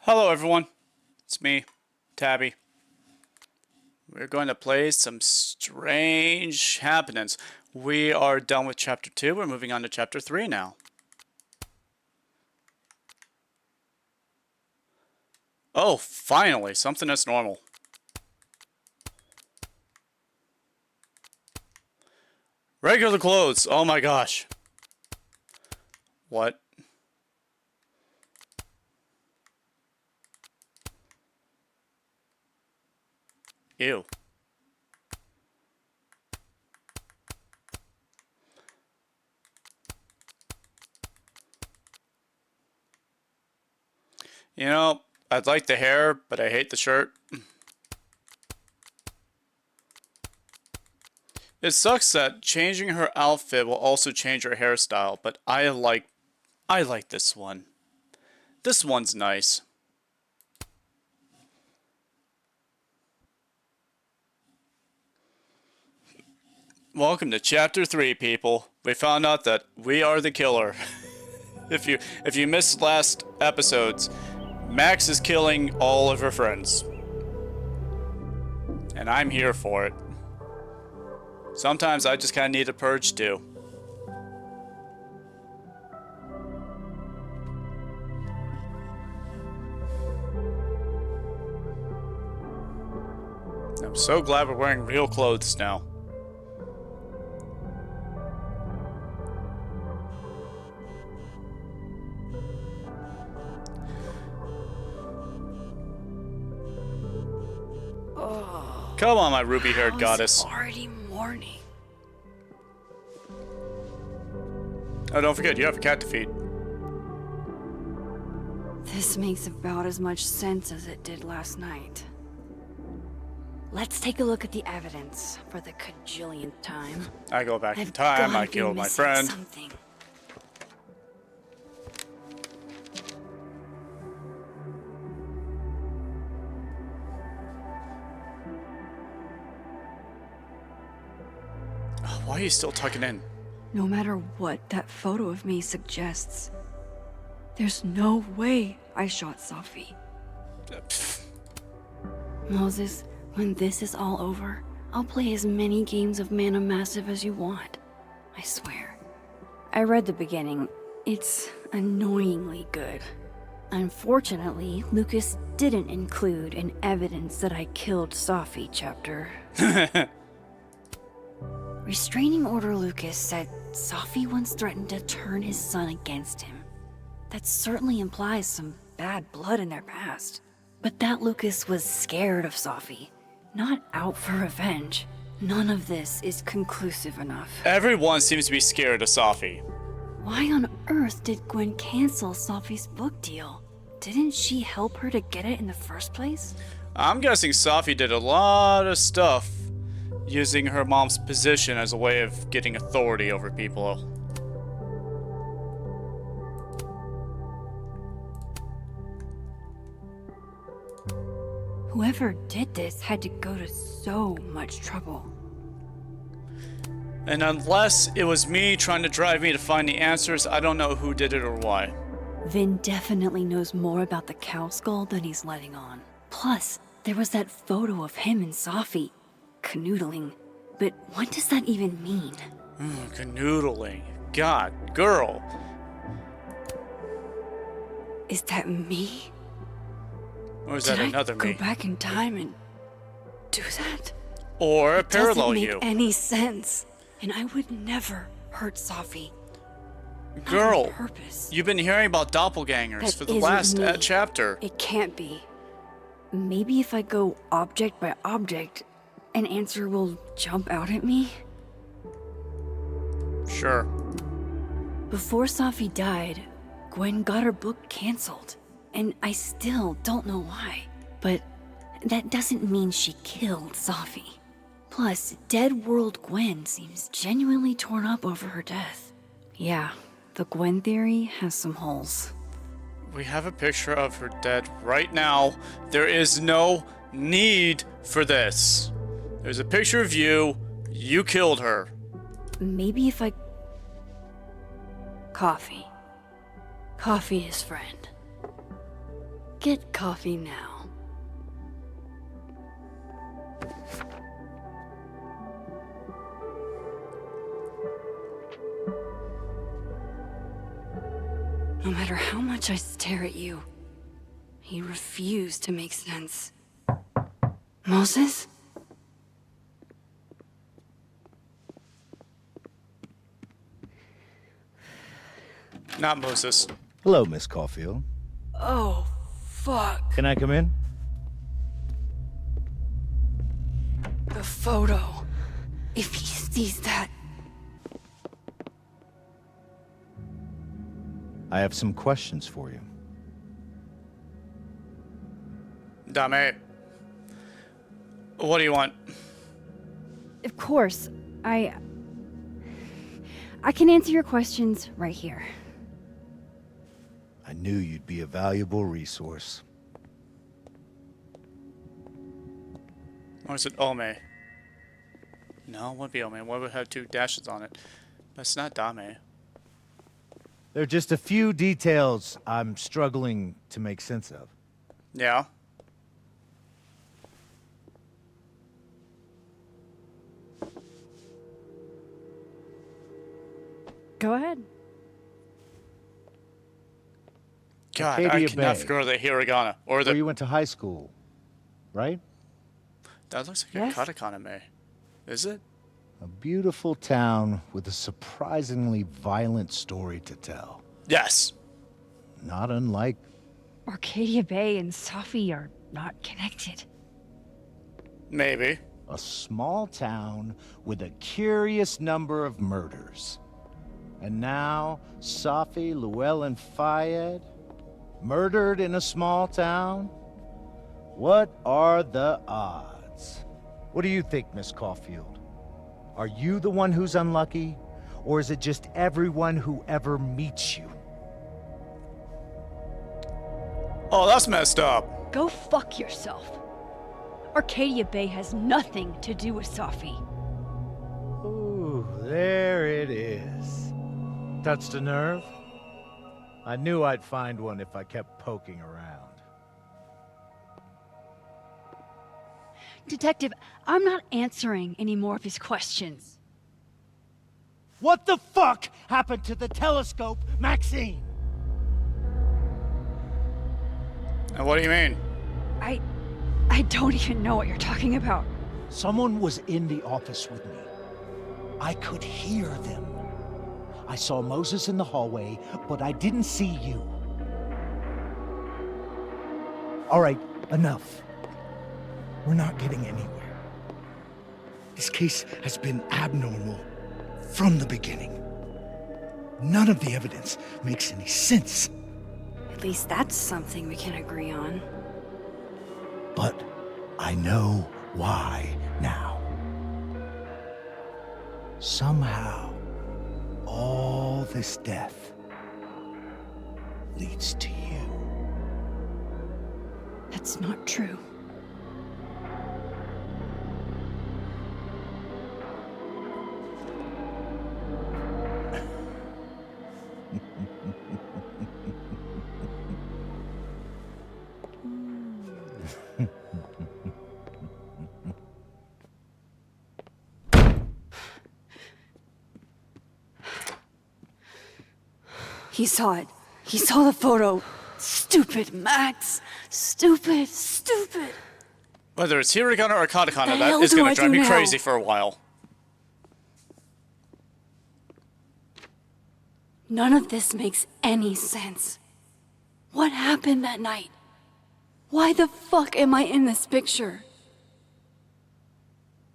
Hello everyone, it's me, Tabby. We're going to play some strange happenings. We are done with chapter 2, we're moving on to chapter 3 now. Oh, finally, something that's normal. Regular clothes, oh my gosh. What? Ew. You know, I'd like the hair, but I hate the shirt. It sucks that changing her outfit will also change her hairstyle, but I like this one. This one's nice. Welcome to chapter 3, people. We found out that we are the killer. If you missed last episodes, Max is killing all of her friends. And I'm here for it. Sometimes I just kinda need a purge too. I'm so glad we're wearing real clothes now. Come on, my ruby-haired goddess. It's already morning. Oh, don't forget, you have a cat to feed. This makes about as much sense as it did last night. Let's take a look at the evidence for the cajillionth time. I go back in time, I kill my friend. Something. Why are you still tucking in? No matter what that photo of me suggests, there's no way I shot Safi. Moses, when this is all over, I'll play as many games of Mana Massive as you want. I swear. I read the beginning. It's annoyingly good. Unfortunately, Lucas didn't include an evidence that I killed Safi chapter. Restraining Order Lucas said Safi once threatened to turn his son against him. That certainly implies some bad blood in their past. But that Lucas was scared of Safi, not out for revenge. None of this is conclusive enough. Everyone seems to be scared of Safi. Why on earth did Gwen cancel Safi's book deal? Didn't she help her to get it in the first place? I'm guessing Safi did a lot of stuff using her mom's position as a way of getting authority over people. Whoever did this had to go to so much trouble. And unless it was me trying to drive me to find the answers, I don't know who did it or why. Vin definitely knows more about the cow skull than he's letting on. Plus, there was that photo of him and Safi canoodling. But what does that even mean? Canoodling. God, girl. Is that me? Or is that another Did I me? go back in time and do that? Or It parallel doesn't you. make any sense. And I would never hurt Safi. Girl, On purpose. you've been hearing about doppelgangers That for the isn't last me. chapter. It can't be. Maybe if I go object by object, an answer will jump out at me? Sure. Before Safi died, Gwen got her book canceled. And I still don't know why. But that doesn't mean she killed Safi. Plus, Dead World Gwen seems genuinely torn up over her death. Yeah, the Gwen theory has some holes. We have a picture of her dead right now. There is no need for this. There's a picture of you. You killed her. Maybe if I... Coffee. Coffee is friend. get coffee now. No matter how much I stare at you, you refuse to make sense. Moses? Not Moses. Hello, Miss Caulfield. Oh, fuck. Can I come in? The photo. If he sees that... I have some questions for you. Dame. What do you want? Of course. I can answer your questions right here. I knew you'd be a valuable resource. Or is it Ome? No, it wouldn't be Ome. Why would it have 2 dashes on it? But it's not Dame. There are just a few details I'm struggling to make sense of. Yeah. Go ahead. God, I Arcadia cannot Bay. figure out the hiragana. Or Where you the... went to high school, right? That looks like Yes. a katakana me. Is it? A beautiful town with a surprisingly violent story to tell. Yes. Not unlike... Arcadia Bay and Safi are not connected. Maybe. a small town with a curious number of murders. And now, Safi, Llewellyn Fayed, murdered in a small town? What are the odds? What do you think, Miss Caulfield? Are you the one who's unlucky? Or is it just everyone who ever meets you? Oh, that's messed up. Go fuck yourself. Arcadia Bay has nothing to do with Safi. Ooh, there it is. Touched a nerve? I knew I'd find one if I kept poking around. Detective, I'm not answering any more of his questions. What the fuck happened to the telescope, Maxine? And what do you mean? I don't even know what you're talking about. Someone was in the office with me. I could hear them. I saw Moses in the hallway, but I didn't see you. All right, enough. We're not getting anywhere. This case has been abnormal from the beginning. None of the evidence makes any sense. At least that's something we can agree on. But I know why now. Somehow, all this death leads to you. That's not true. He saw it. He saw the photo. Stupid, Max. Stupid, stupid. Whether it's hiragana or katakana, The that hell is do going I to drive do me now? crazy for a while. None of this makes any sense. What happened that night? Why the fuck am I in this picture?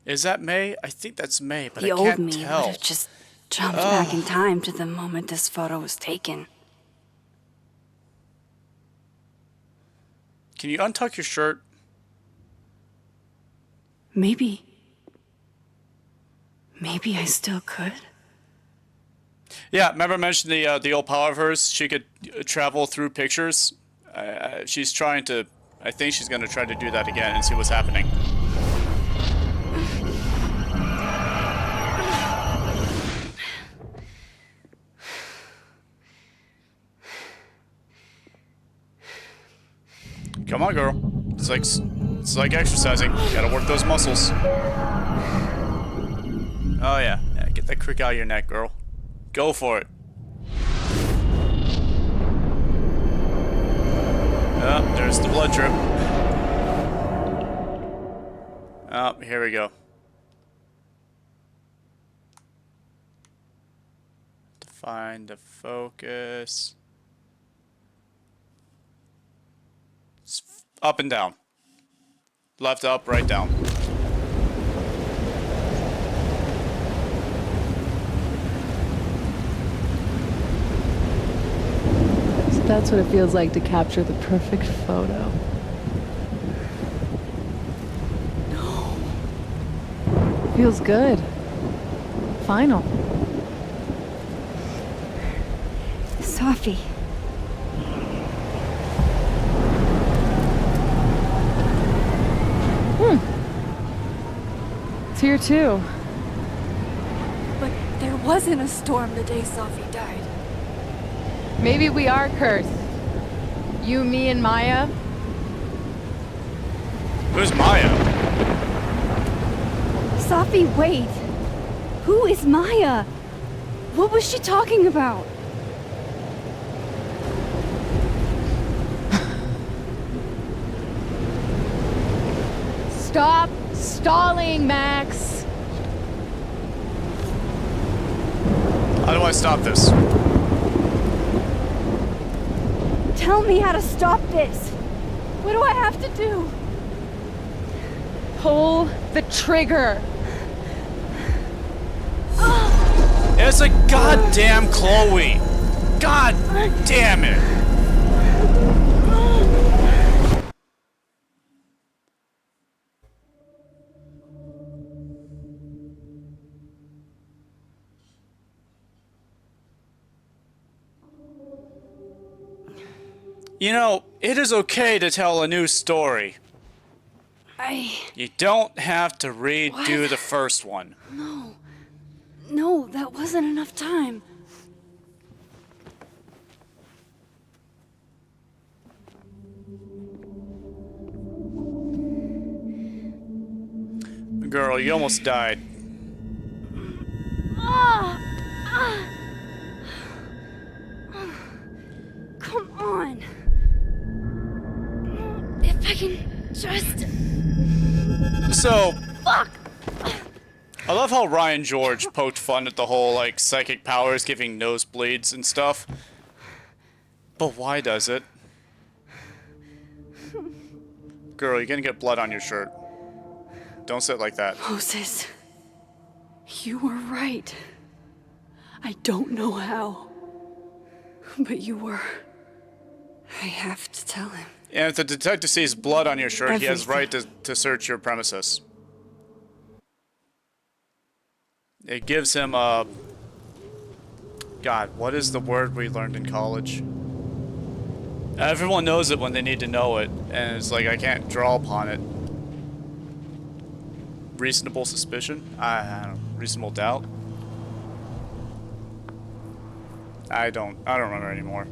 Is that May? I think that's May, but The I old can't me tell. would have just jumped back in time to the moment this photo was taken. Can you untuck your shirt? Maybe I still could. Yeah, remember I mentioned the old power of hers? She could travel through pictures. She's trying to... I think she's going to try to do that again and see what's happening. Come on, girl. It's like exercising. Gotta work those muscles. Oh yeah. Yeah, get that crick out of your neck, girl. Go for it. Oh, there's the blood drip. Oh, here we go. Find the focus. Up and down. Left up, right down. So that's what it feels like to capture the perfect photo. No. Feels good. Final. Safi. It's here too. But there wasn't a storm the day Safi died. Maybe we are cursed. You, me, and Maya. Who's Maya? Safi, wait. Who is Maya? What was she talking about? Stop stalling, Max. How do I stop this? Tell me how to stop this. What do I have to do? Pull the trigger. It's a goddamn Chloe. God damn it. You know, it is okay to tell a new story. You don't have to redo the first one. No, that wasn't enough time. Girl, you almost died. Come on. If I can just... So, Fuck! I love how Ryan George poked fun at the whole, like, psychic powers giving nosebleeds and stuff. But why does it? Girl, you're gonna get blood on your shirt. Don't sit like that. Moses, you were right. I don't know how, but you were. I have to tell him. And if the detective sees blood on your shirt, he has Everything. right to search your premises. It gives him a... God, what is the word we learned in college? Everyone knows it when they need to know it, and it's like, I can't draw upon it. Reasonable suspicion? I don't know. Reasonable doubt? I don't remember anymore.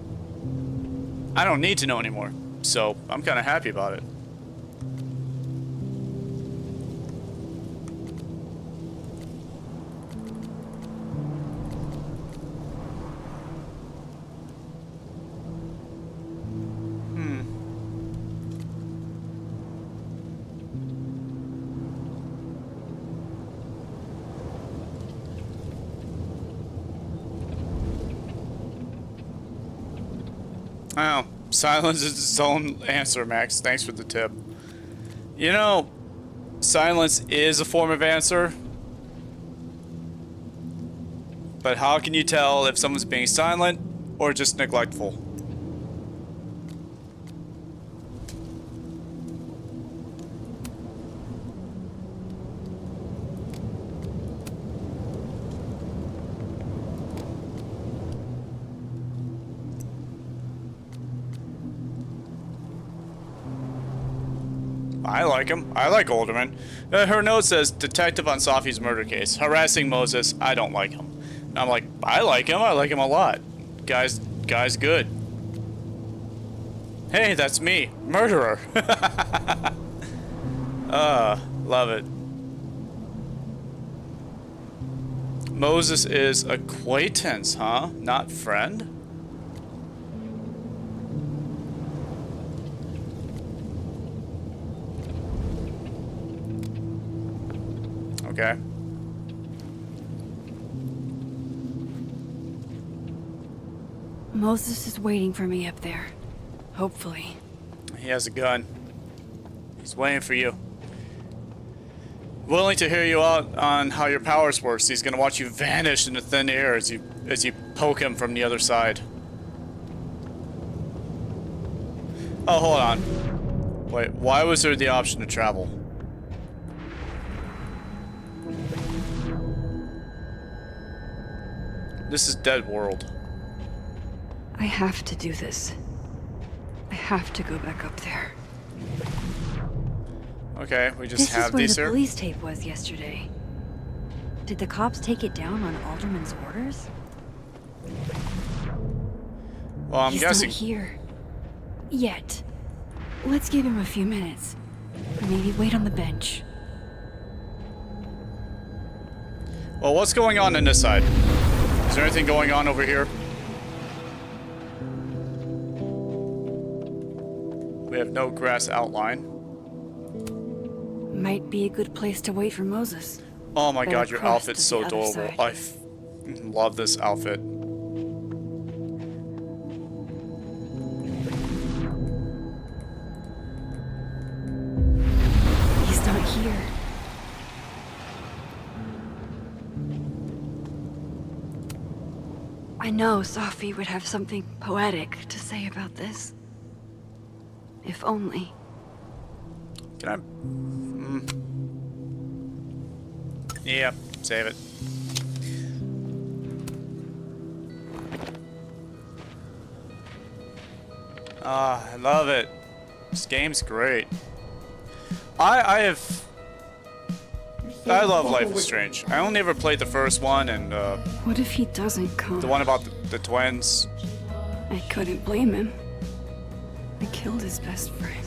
I don't need to know anymore, so I'm kind of happy about it. Oh, silence is its own answer, Max. Thanks for the tip. You know, silence is a form of answer. But how can you tell if someone's being silent or just neglectful? I like him. I like Alderman. Her note says, detective on Safi's murder case. Harassing Moses. I don't like him. And I'm like, I like him. I like him a lot. Guy's good. Hey, that's me, murderer. Love it. Moses is acquaintance, huh? Not friend? Okay. Moses is waiting for me up there. Hopefully. He has a gun. He's waiting for you. Willing to hear you out on how your powers works. He's gonna watch you vanish into thin air as you poke him from the other side. Oh, hold on. Wait, why was there the option to travel? This is Dead World. I have to do this. I have to go back up there. Okay, we just This have is where these the here. police tape was yesterday. Did the cops take it down on Alderman's orders? Well, I'm He's guessing. not here. Yet. Let's give him a few minutes. Or maybe wait on the bench. Well, what's going on this side? Is there anything going on over here? We have no grass outline. Might be a good place to wait for Moses. Oh my Or god, your across outfit's to so the other adorable. side. Love this outfit. He's not here. I know Safi would have something poetic to say about this. If only. Can I? Yeah, save it. Ah, I love it. This game's great. I love Life is Strange. I only ever played the first one and What if he doesn't come? the one about the twins. I couldn't blame him. I killed his best friend.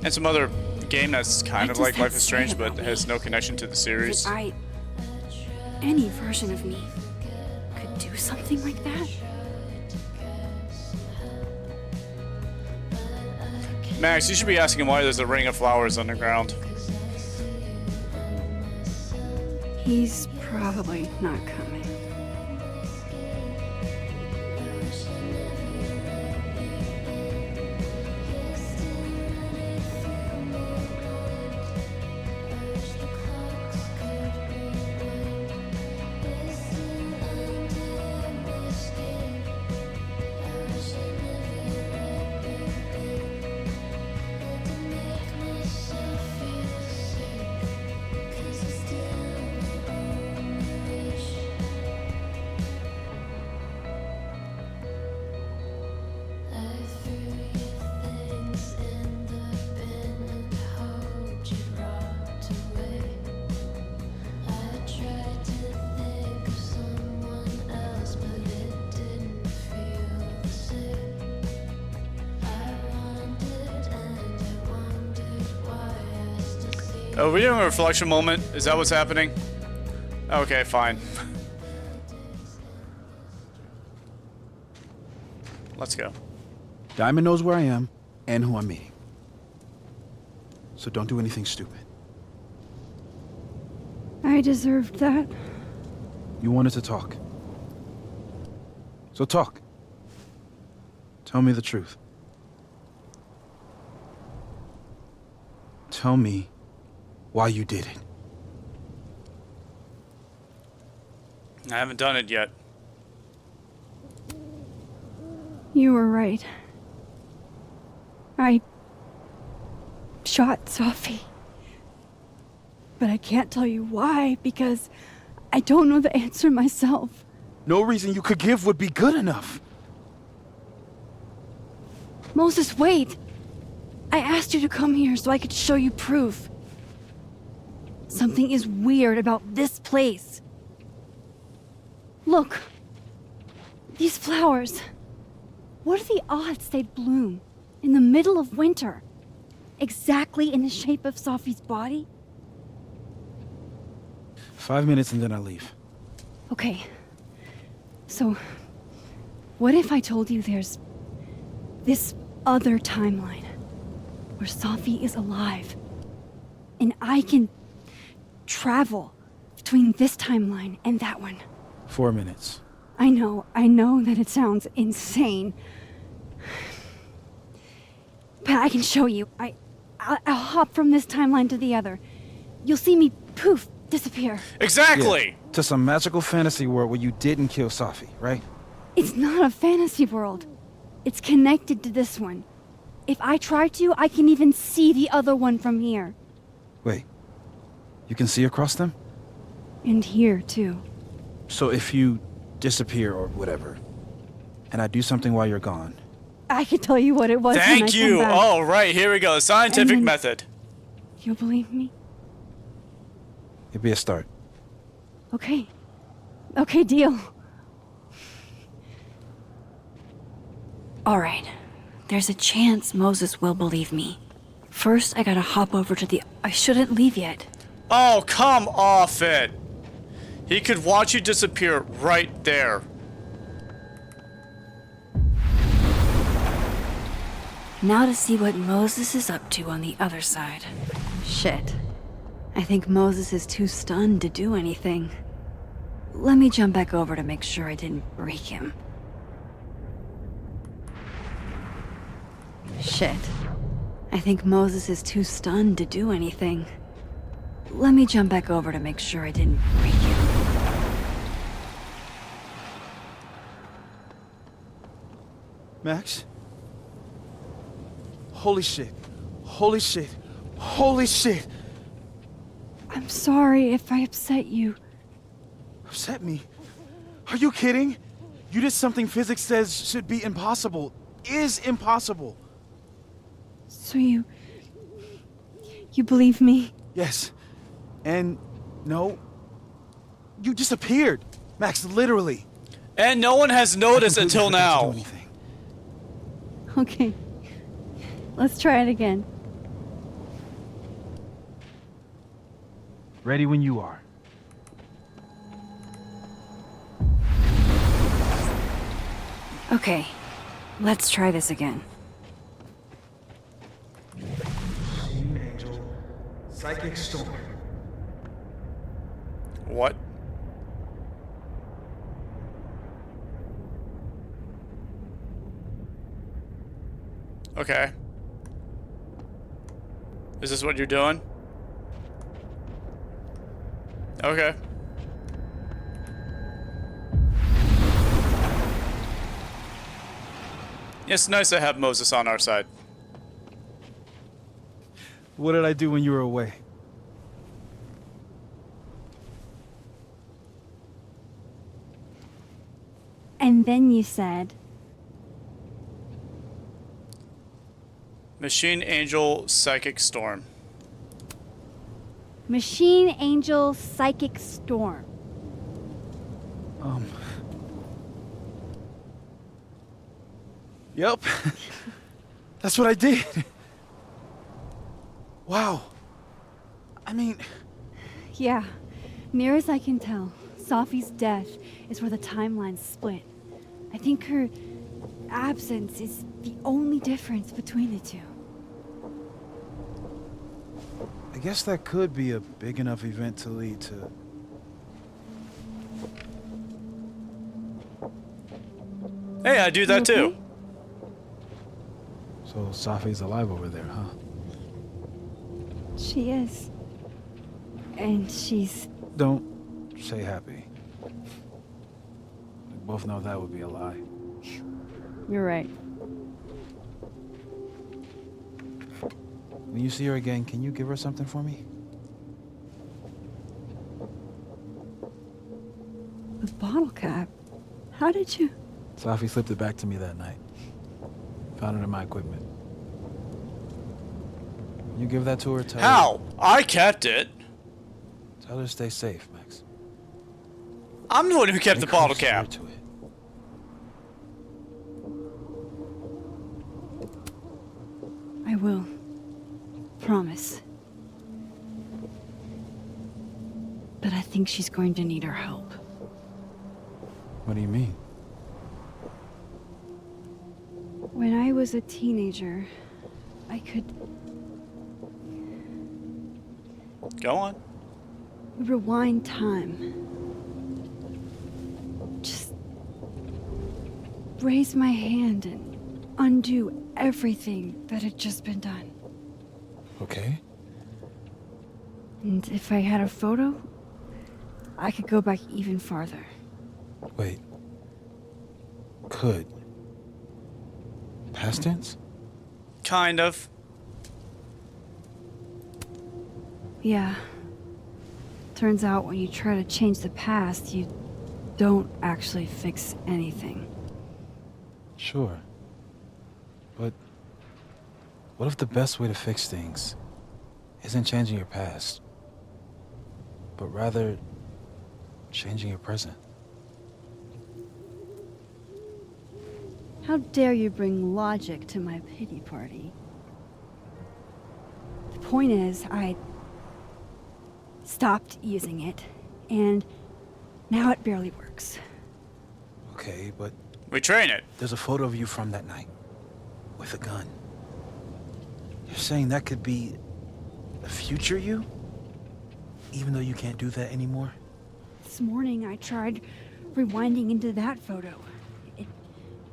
And some other game that's kind of What does like that Life is say Strange but about has me? no connection to the series. That any version of me could do something like that? Max, you should be asking why there's a ring of flowers underground. He's probably not coming. Oh, we doing a reflection moment? Is that what's happening? Okay, fine. Let's go. Diamond knows where I am and who I'm meeting. So don't do anything stupid. I deserved that. You wanted to talk. So talk. Tell me the truth. Tell me why you did it. I haven't done it yet. You were right. I shot Safi. But I can't tell you why, because I don't know the answer myself. No reason you could give would be good enough. Moses, wait! I asked you to come here so I could show you proof. Something is weird about this place. Look. These flowers. What are the odds they'd bloom in the middle of winter? Exactly in the shape of Safi's body? 5 minutes and then I leave. Okay. So, what if I told you there's this other timeline where Safi is alive and I can travel between this timeline and that one? 4 minutes. I know that it sounds insane. But I can show you. I'll hop from this timeline to the other. You'll see me, poof, disappear. Exactly. Yeah, to some magical fantasy world where you didn't kill Safi, right? It's not a fantasy world. It's connected to this one. If I try to, I can even see the other one from here. Wait. You can see across them? And here, too. So if you disappear or whatever, and I do something while you're gone. I can tell you what it was when I Thank come you. back. Oh, right. Here we go. Scientific And then- method. You'll believe me? It'd be a start. Okay. Okay, deal. All right. There's a chance Moses will believe me. First, I gotta hop over to the... I shouldn't leave yet. Oh, come off it. He could watch you disappear right there. Now to see what Moses is up to on the other side. Shit. I think Moses is too stunned to do anything. Let me jump back over to make sure I didn't break him. Shit. I think Moses is too stunned to do anything. Let me jump back over to make sure I didn't break him. Max? Holy shit. Holy shit. Holy shit. I'm sorry if I upset you. Upset me? Are you kidding? You did something physics says should be impossible. Is impossible. So you believe me? Yes. And no. You disappeared. Max, literally. And no one has noticed I until completely forgot to do now. anything. Okay. Let's try it again. Ready when you are. Okay. Let's try this again. Angel, psychic storm. What? Okay. Is this what you're doing? Okay. It's nice to have Moses on our side. What did I do when you were away? And then you said, Machine Angel Psychic Storm. Machine Angel Psychic Storm. Yep. That's what I did. Wow. I mean, Yeah, near as I can tell, Safi's death is where the timelines split. I think her absence is the only difference between the two. I guess that could be a big enough event to lead to... Hey, I do that You too. okay? So Safi's alive over there, huh? She is. And she's... Don't say happy. We both know that would be a lie. You're right. When you see her again, can you give her something for me? The bottle cap? How did you... Safi slipped it back to me that night. Found it in my equipment. You give that to her, tell her... How? I kept it. Tell her to stay safe, Max. I'm the one who kept the Make bottle her swear cap. to it. will. Promise. But I think she's going to need our help. What do you mean? When I was a teenager, I could Go on. rewind time. Just raise my hand and undo everything that had just been done. Okay. And if I had a photo, I could go back even farther. Wait. Could. Past tense? Kind of. Yeah. Turns out when you try to change the past, you don't actually fix anything. Sure. But what if the best way to fix things isn't changing your past, but rather changing your present? How dare you bring logic to my pity party? The point is, I stopped using it, and now it barely works. Okay, but We train it. there's a photo of you from that night with a gun. You're saying that could be a future you? Even though you can't do that anymore? This morning I tried rewinding into that photo. It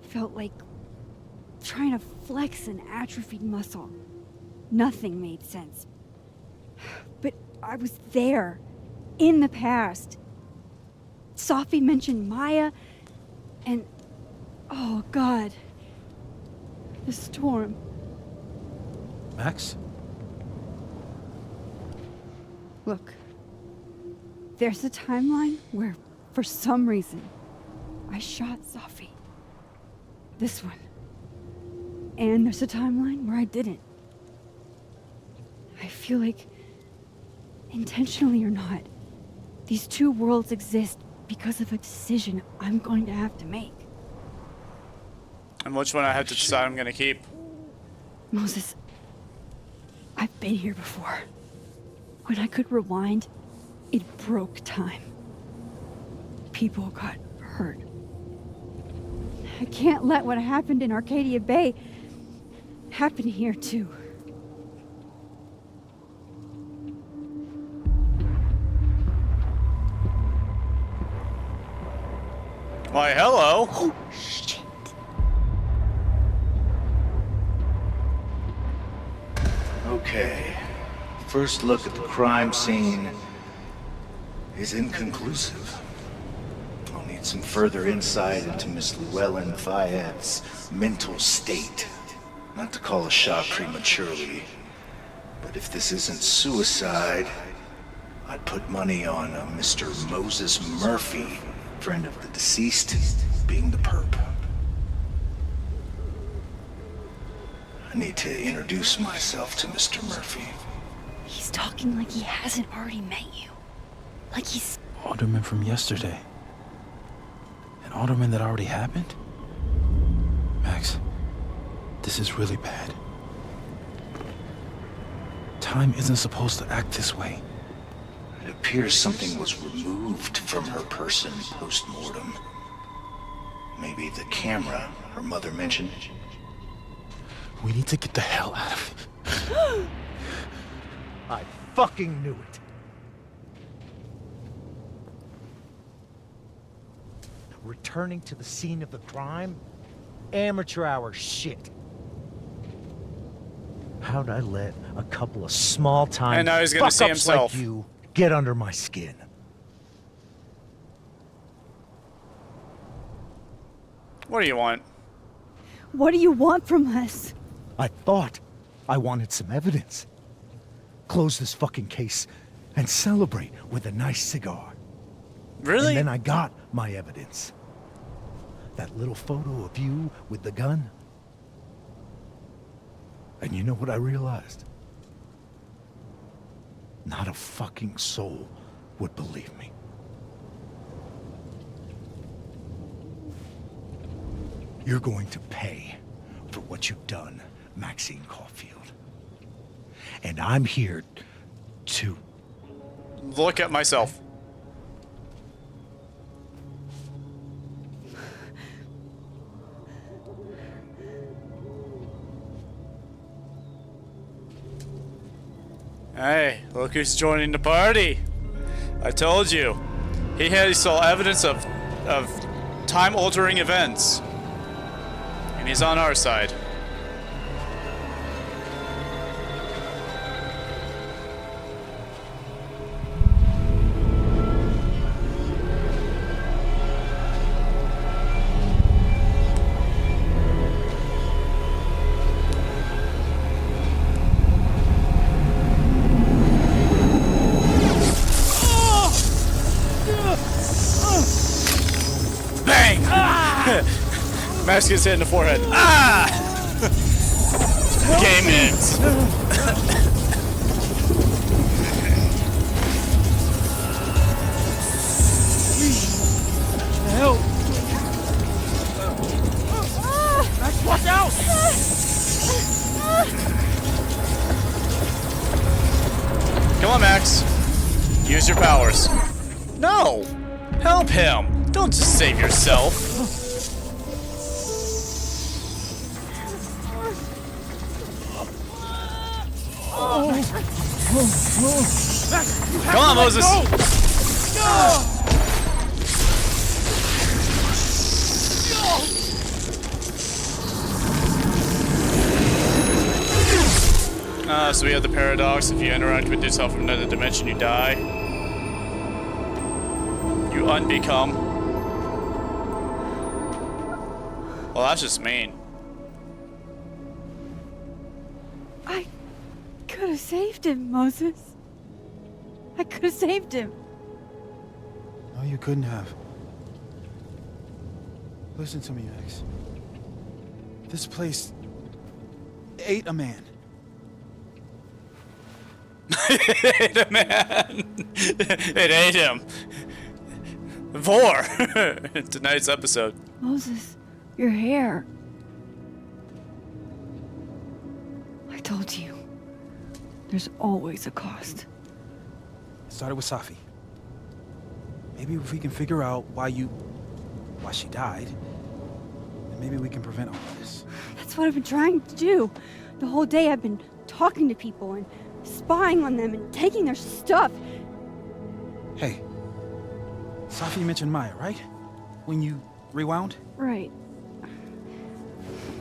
felt like trying to flex an atrophied muscle. Nothing made sense. But I was there, in the past. Safi mentioned Maya, and oh God, the storm. Max? Look, there's a timeline where, for some reason, I shot Safi. This one. And there's a timeline where I didn't. I feel like, intentionally or not, these two worlds exist because of a decision I'm going to have to make. And which one I have to decide I'm gonna keep. Moses, I've been here before. When I could rewind, it broke time. People got hurt. I can't let what happened in Arcadia Bay happen here too. Why, hello. Oh, shit. Okay. First look at the crime scene is inconclusive. I'll need some further insight into Miss Llewellyn Fayette's mental state. Not to call a shot prematurely, but if this isn't suicide, I'd put money on a Mr. Moses Murphy, friend of the deceased, being the perp. I need to introduce myself to Mr. Murphy. He's talking like he hasn't already met you. Like he's... Alderman from yesterday. An alderman that already happened? Max, this is really bad. Time isn't supposed to act this way. It appears something was removed from her person post-mortem. Maybe the camera her mother mentioned. We need to get the hell out of it. I fucking knew it. Returning to the scene of the crime? Amateur hour shit. How'd I let a couple of small-time And now he's gonna see fuck-ups himself. like you get under my skin? What do you want? What do you want from us? I thought I wanted some evidence. Close this fucking case and celebrate with a nice cigar. Really? And then I got my evidence. That little photo of you with the gun. And you know what I realized? Not a fucking soul would believe me. You're going to pay for what you've done, Maxine Caulfield. and I'm here to... Look at myself. Hey, look who's joining the party. I told you. He saw evidence of time-altering events. And he's on our side. Bang! Max gets hit in the forehead. Ah! Game ends. Help! Max, watch out! Come on, Max. Use your powers. No! Help him! Don't just save yourself. Come on, Moses! So we have the paradox. If you interact with yourself from another dimension, you die. You unbecome. Well, that's just mean. I could have saved him, Moses. I could have saved him. No, you couldn't have. Listen to me, Max. This place ate a man. It ate a man. It ate him. Vor. Tonight's episode. Moses, your hair. I told you. There's always a cost. It started with Safi. Maybe if we can figure out why she died, then maybe we can prevent all of this. That's what I've been trying to do. The whole day I've been talking to people and spying on them and taking their stuff. Hey, Safi mentioned Maya, right? When you rewound? Right.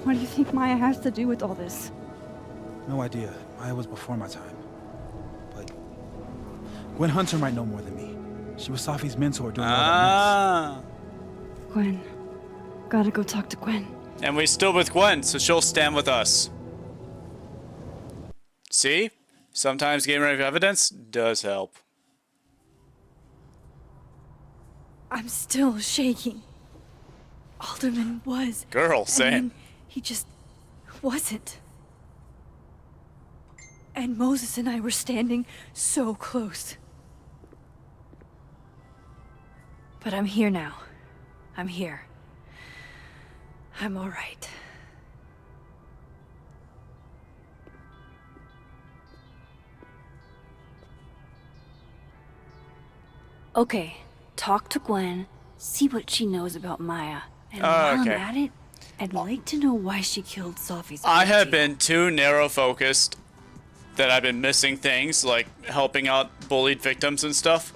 What do you think Maya has to do with all this? No idea. Maya was before my time. But Gwen Hunter might know more than me. She was Safi's mentor during all that mess. Gwen. Gotta go talk to Gwen. And we stood with Gwen, so she'll stand with us. See? Sometimes getting rid of evidence does help. I'm still shaking. Alderman was. Girl, same. And then he just wasn't. And Moses and I were standing so close. But I'm here now. I'm here. I'm all right. Okay, talk to Gwen, see what she knows about Maya. And while okay. I'm at it, I'd like to know why she killed Safi's I have auntie. been too narrow focused that I've been missing things like helping out bullied victims and stuff.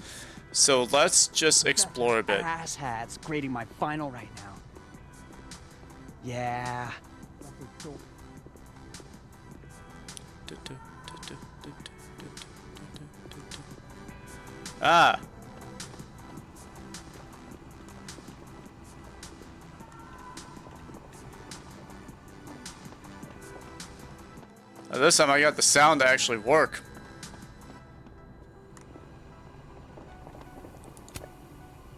So let's just explore a bit. Asshats grading my final right now. Yeah. Ah. This time I got the sound to actually work.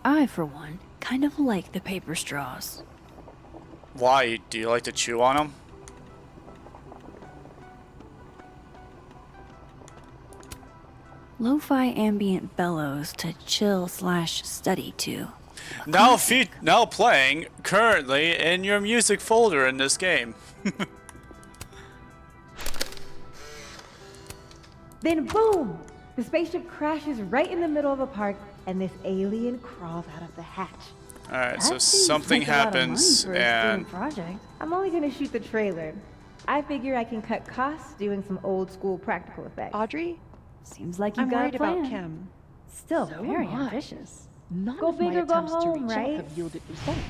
I, for one, kind of like the paper straws. Why? Do you like to chew on them? Lo-fi ambient bellows to chill/study to. Now playing currently in your music folder in this game. Then boom! The spaceship crashes right in the middle of a park, and this alien crawls out of the hatch. Alright, so That seems something like a lot of money happens for a and student project. I'm only gonna shoot the trailer. I figure I can cut costs doing some old school practical effects. Audrey, Seems like you I'm got worried a plan. about Kim. Still So very am I. ambitious. None Go of my big or go attempts to home, reach right? out have yielded results.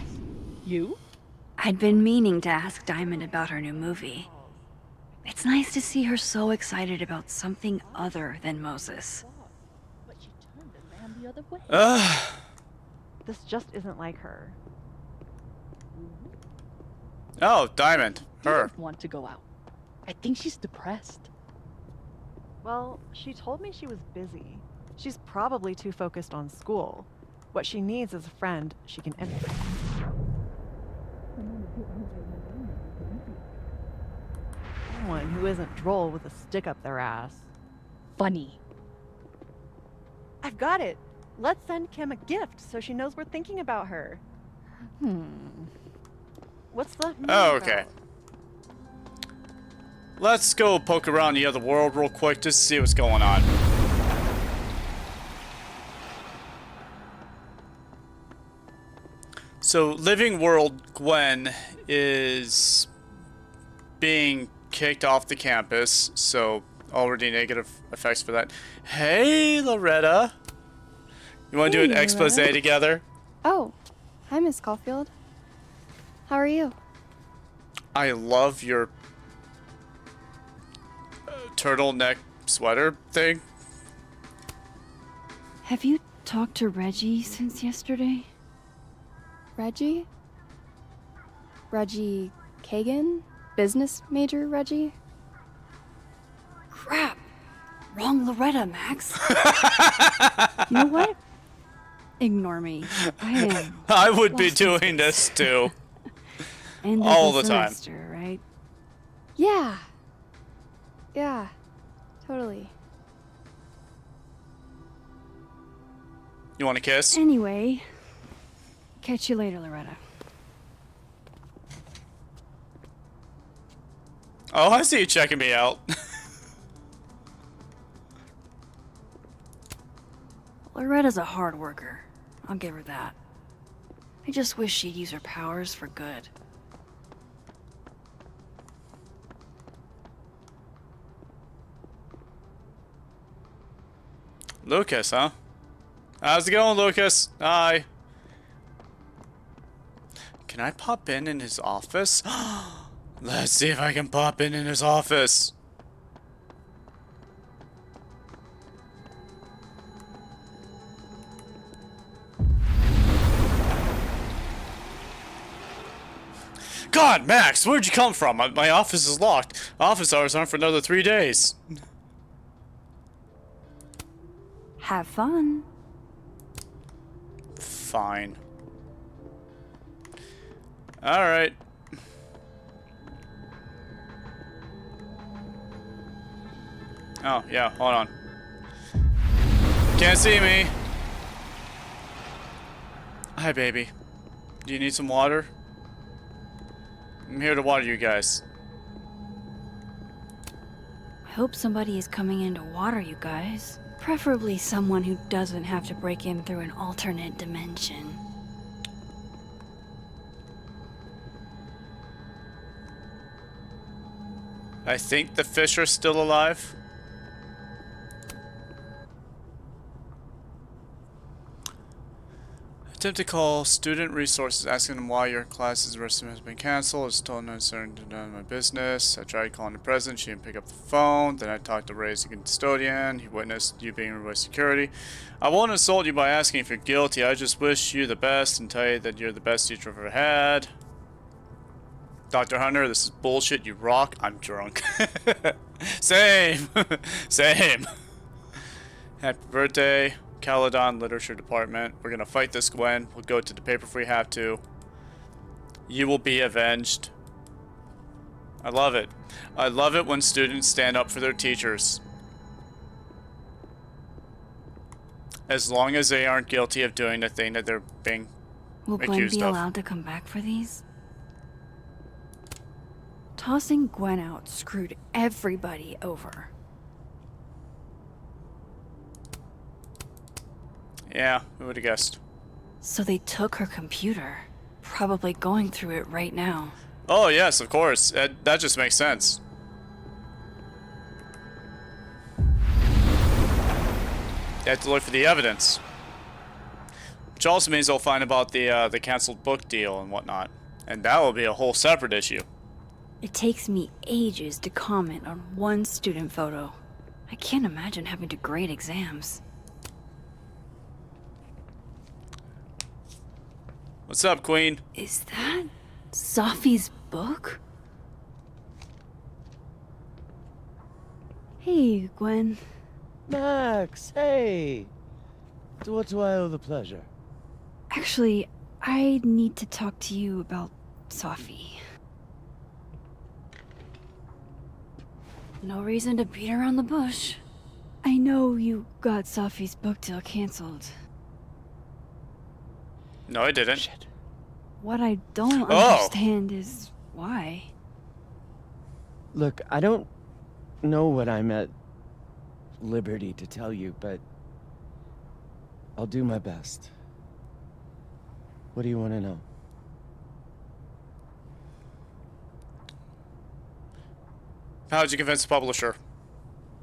You? I'd been meaning to ask Diamond about her new movie. It's nice to see her so excited about something other than Moses. But she turned and ran the other way. This just isn't like her. Oh, Diamond. Her. Didn't want to go out. I think she's depressed. Well, she told me she was busy. She's probably too focused on school. What she needs is a friend she can empathize. Someone who isn't droll with a stick up their ass. Funny. I've got it. Let's send Kim a gift so she knows we're thinking about her. What's the? Oh, okay. Let's go poke around the other world real quick just to see what's going on. So, Living World Gwen is being kicked off the campus, so already negative effects for that. Hey, Loretta. You want to do an expose together? Oh, hi, Miss Caulfield. How are you? I love your turtleneck sweater thing. Have you talked to Reggie since yesterday? Reggie? Reggie Kagan? Business major Reggie? Crap! Wrong Loretta, Max. You know what? Ignore me. I am. I would be lost in doing this too. End of all the time. semester, right? Yeah. Yeah, totally. You want a kiss? Anyway, catch you later, Loretta. Oh, I see you checking me out. Loretta's a hard worker. I'll give her that. I just wish she'd use her powers for good. Lucas, huh? How's it going, Lucas? Hi. Can I pop in his office? Let's see if I can pop in his office. God, Max, where'd you come from? My office is locked. Office hours aren't for another 3 days. Have fun. Fine. Alright. Oh, yeah, hold on. Can't see me. Hi, baby. Do you need some water? I'm here to water you guys. I hope somebody is coming in to water you guys. Preferably someone who doesn't have to break in through an alternate dimension. I think the fish are still alive. Attempt to call student resources, asking them why your class's resume has been canceled. It's told no certain to none of my business. I tried calling the president. She didn't pick up the phone. Then I talked to Ray's custodian. He witnessed you being removed by security. I won't insult you by asking if you're guilty. I just wish you the best and tell you that you're the best teacher I've ever had. Dr. Hunter, this is bullshit. You rock. I'm drunk. Same. Same. Happy birthday. Caledon Literature Department. We're gonna fight this Gwen. We'll go to the paper if we have to. You will be avenged. I love it. I love it when students stand up for their teachers. As long as they aren't guilty of doing the thing that they're being Will Gwen accused be of. allowed to come back for these? Tossing Gwen out screwed everybody over. Yeah, who would have guessed? So they took her computer. Probably going through it right now. Oh, yes, of course. That just makes sense. They have to look for the evidence. Which also means they'll find about the canceled book deal and whatnot. And that will be a whole separate issue. It takes me ages to comment on one student photo. I can't imagine having to grade exams. What's up, Queen? Is that Safi's book? Hey, Gwen. Max, hey! To what do I owe the pleasure? Actually, I need to talk to you about Safi. No reason to beat around the bush. I know you got Safi's book deal canceled. No, I didn't. Shit. What I don't Oh. understand is why. Look, I don't know what I'm at liberty to tell you, but I'll do my best. What do you want to know? How'd you convince the publisher?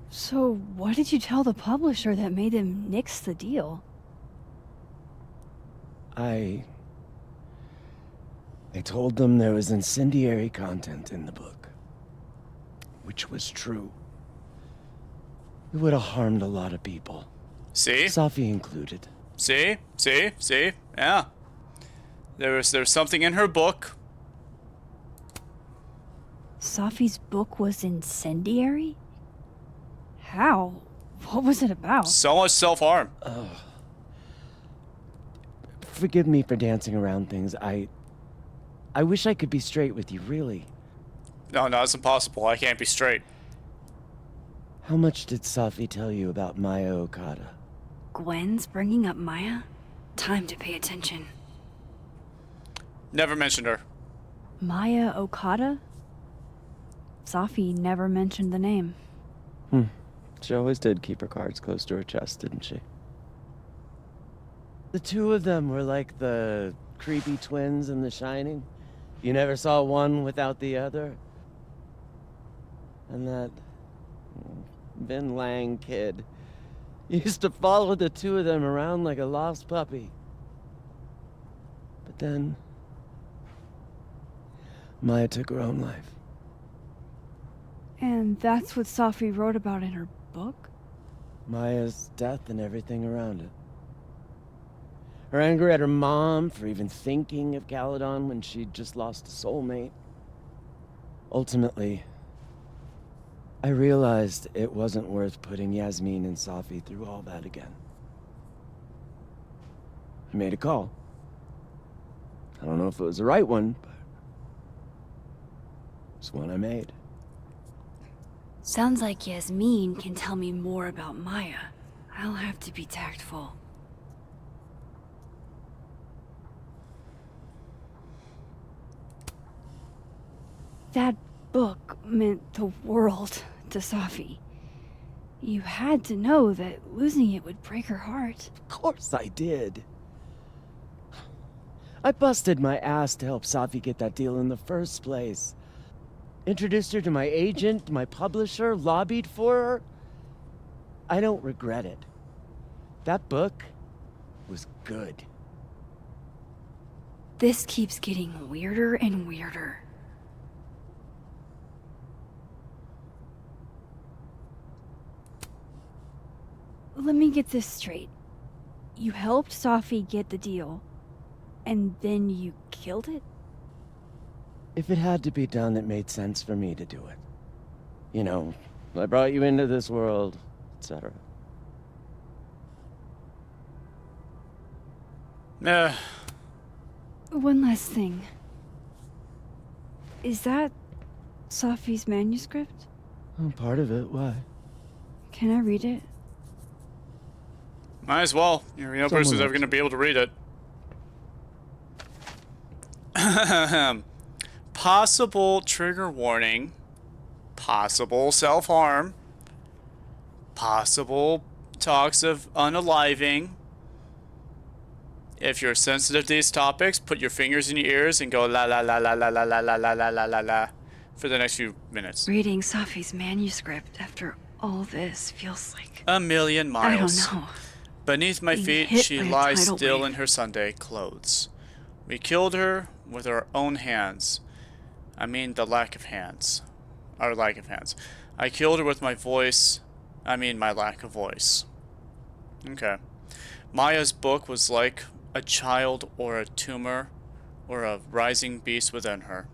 So, what did you tell the publisher that made them nix the deal? I told them there was incendiary content in the book. Which was true. It would have harmed a lot of people. See? Safi included. See? Yeah. There's something in her book. Safi's book was incendiary? How? What was it about? So much self-harm. Forgive me for dancing around things. I wish I could be straight with you, really. No, it's impossible. I can't be straight. How much did Safi tell you about Maya Okada? Gwen's bringing up Maya? Time to pay attention. Never mentioned her. Maya Okada? Safi never mentioned the name. She always did keep her cards close to her chest, didn't she? The two of them were like the creepy twins in The Shining. You never saw one without the other. And that Vin Lang kid used to follow the two of them around like a lost puppy. But then Maya took her own life. And that's what Safi wrote about in her book? Maya's death and everything around it. Her anger at her mom for even thinking of Caledon when she'd just lost a soulmate. Ultimately, I realized it wasn't worth putting Yasmin and Safi through all that again. I made a call. I don't know if it was the right one, but it's one I made. Sounds like Yasmin can tell me more about Maya. I'll have to be tactful. That book meant the world to Safi. You had to know that losing it would break her heart. Of course I did. I busted my ass to help Safi get that deal in the first place. Introduced her to my agent, my publisher, lobbied for her. I don't regret it. That book was good. This keeps getting weirder and weirder. Let me get this straight. You helped Safi get the deal, and then you killed it? If it had to be done, it made sense for me to do it. You know, I brought you into this world, etc. One last thing. Is that Safi's manuscript? Oh, part of it, why? Can I read it? Might as well. You're the only person who's ever going to be able to read it. Possible trigger warning. Possible self-harm. Possible talks of unaliving. If you're sensitive to these topics, put your fingers in your ears and go la la la la la la la la la la la la la for the next few minutes. Reading Safi's manuscript after all this feels like... A million miles. I don't know. Beneath my Being feet, hit she by a lies tidal still wave. in her Sunday clothes. We killed her with our own hands. I mean the lack of hands. Our lack of hands. I killed her with my voice. I mean my lack of voice. Okay. Maya's book was like a child or a tumor or a rising beast within her.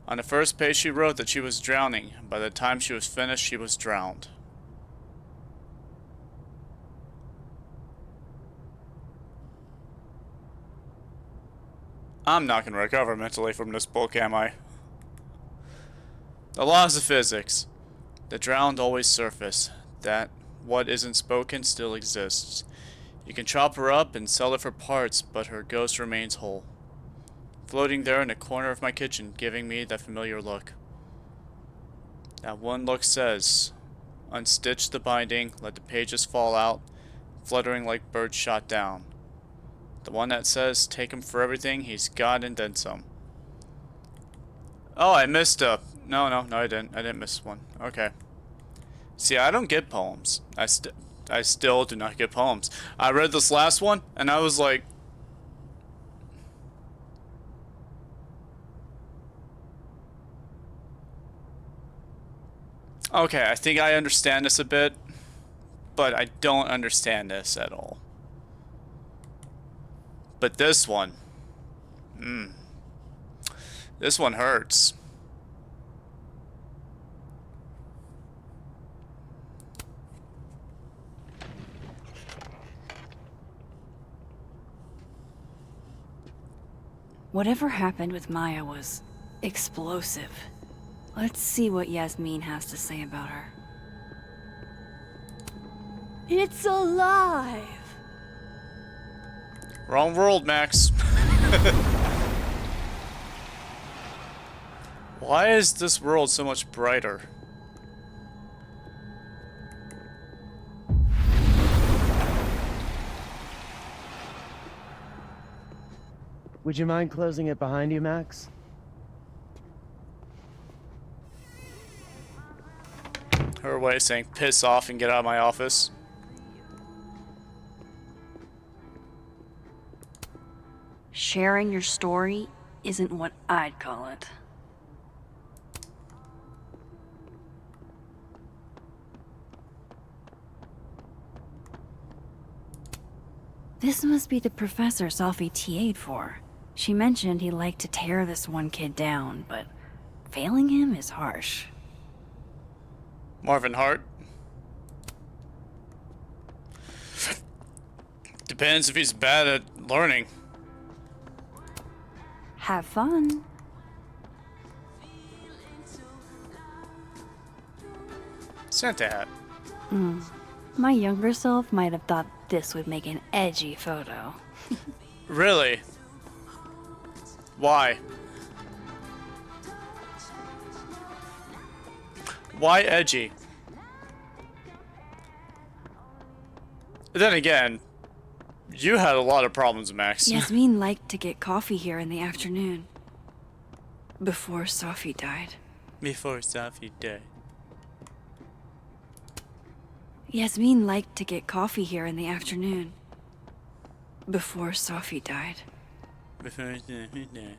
On the first page she wrote that she was drowning. By the time she was finished, she was drowned. I'm not going to recover mentally from this book, am I? The laws of physics. The drowned always surface. That what isn't spoken still exists. You can chop her up and sell her for parts, but her ghost remains whole. Floating there in a corner of my kitchen, giving me that familiar look. That one look says, unstitch the binding, let the pages fall out, fluttering like birds shot down. The one that says, take him for everything he's got and then some. Oh, I missed a... No, I didn't. I didn't miss one. Okay. See, I don't get poems. I still do not get poems. I read this last one, and I was like... Okay, I think I understand this a bit, but I don't understand this at all. But this one... This one hurts. Whatever happened with Maya was explosive. Let's see what Yasmin has to say about her. It's alive! Wrong world, Max. Why is this world so much brighter? Would you mind closing it behind you, Max? Her way of saying piss off and get out of my office. Sharing your story isn't what I'd call it. This must be the professor Safi TA'd for. She mentioned he liked to tear this one kid down, but failing him is harsh. Marvin Hart. Depends if he's bad at learning. Have fun. Santa hat. My younger self might have thought this would make an edgy photo. Really? Why? Why edgy? Then again, you had a lot of problems, Max. Yasmin liked to get coffee here in the afternoon. Before Safi died. Before Safi died. Yasmin liked to get coffee here in the afternoon. Before Safi died. Before Safi died.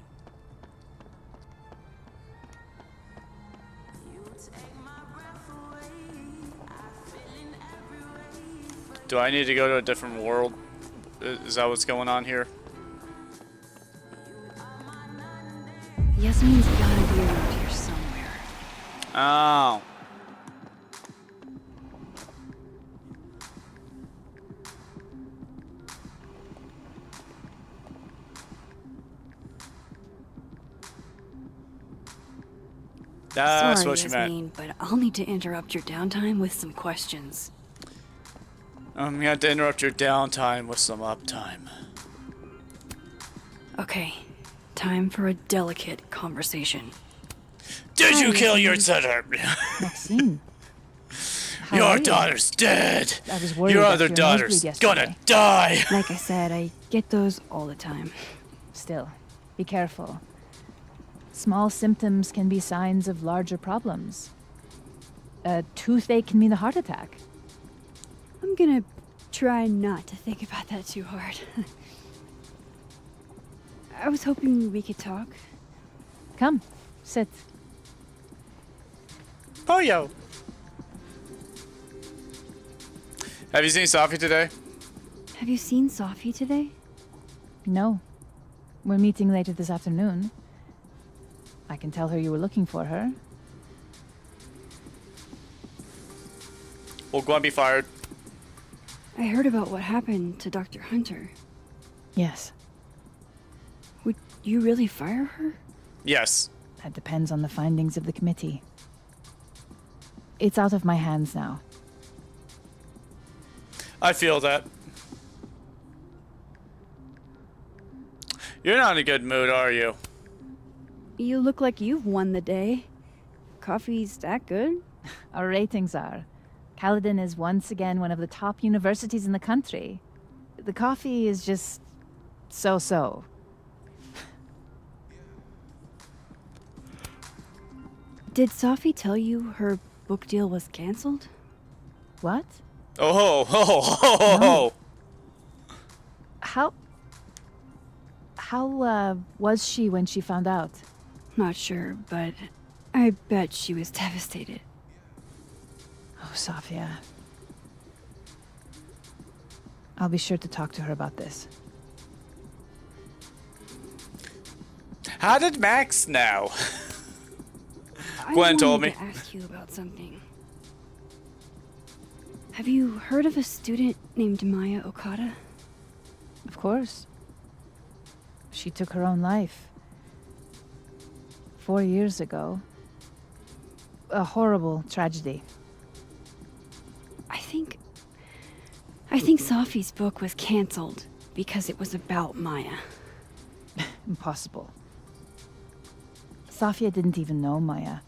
Do I need to go to a different world? Is that what's going on here? Yasmin's gotta be around here somewhere. Oh. That's Sorry, what you meant. Yasmin, but I'll need to interrupt your downtime with some questions. I'm gonna have to interrupt your downtime with some uptime. Okay, time for a delicate conversation. Did you kill your setter? Maxine, How Your are you? daughter's dead. I was worried Your after other your daughter's nosebleed gonna yesterday. die. Like I said, I get those all the time. Still, be careful. Small symptoms can be signs of larger problems. A toothache can mean a heart attack. I'm gonna try not to think about that too hard. I was hoping we could talk. Come, sit. Poyo. Have you seen Safi today? Have you seen Safi today? No. We're meeting later this afternoon. I can tell her you were looking for her. Will Gwen be fired? I heard about what happened to Dr. Hunter. Yes, Would you really fire her? Yes. that depends on the findings of the committee. It's out of my hands now. I feel that. You're not in a good mood, are you? You look like you've won the day. Coffee's that good? Our ratings are. Caledon is once again one of the top universities in the country. The coffee is just so-so. Did Safi tell you her book deal was canceled? What? Oh ho ho ho ho ho! How was she when she found out? Not sure, but I bet she was devastated. Oh, Safia. I'll be sure to talk to her about this. How did Max know? I Gwen told wanted me. to ask you about something. Have you heard of a student named Maya Okada? Of course. She took her own life. 4 years ago. A horrible tragedy. I think Safi's book was canceled because it was about Maya. Impossible. Safia didn't even know Maya.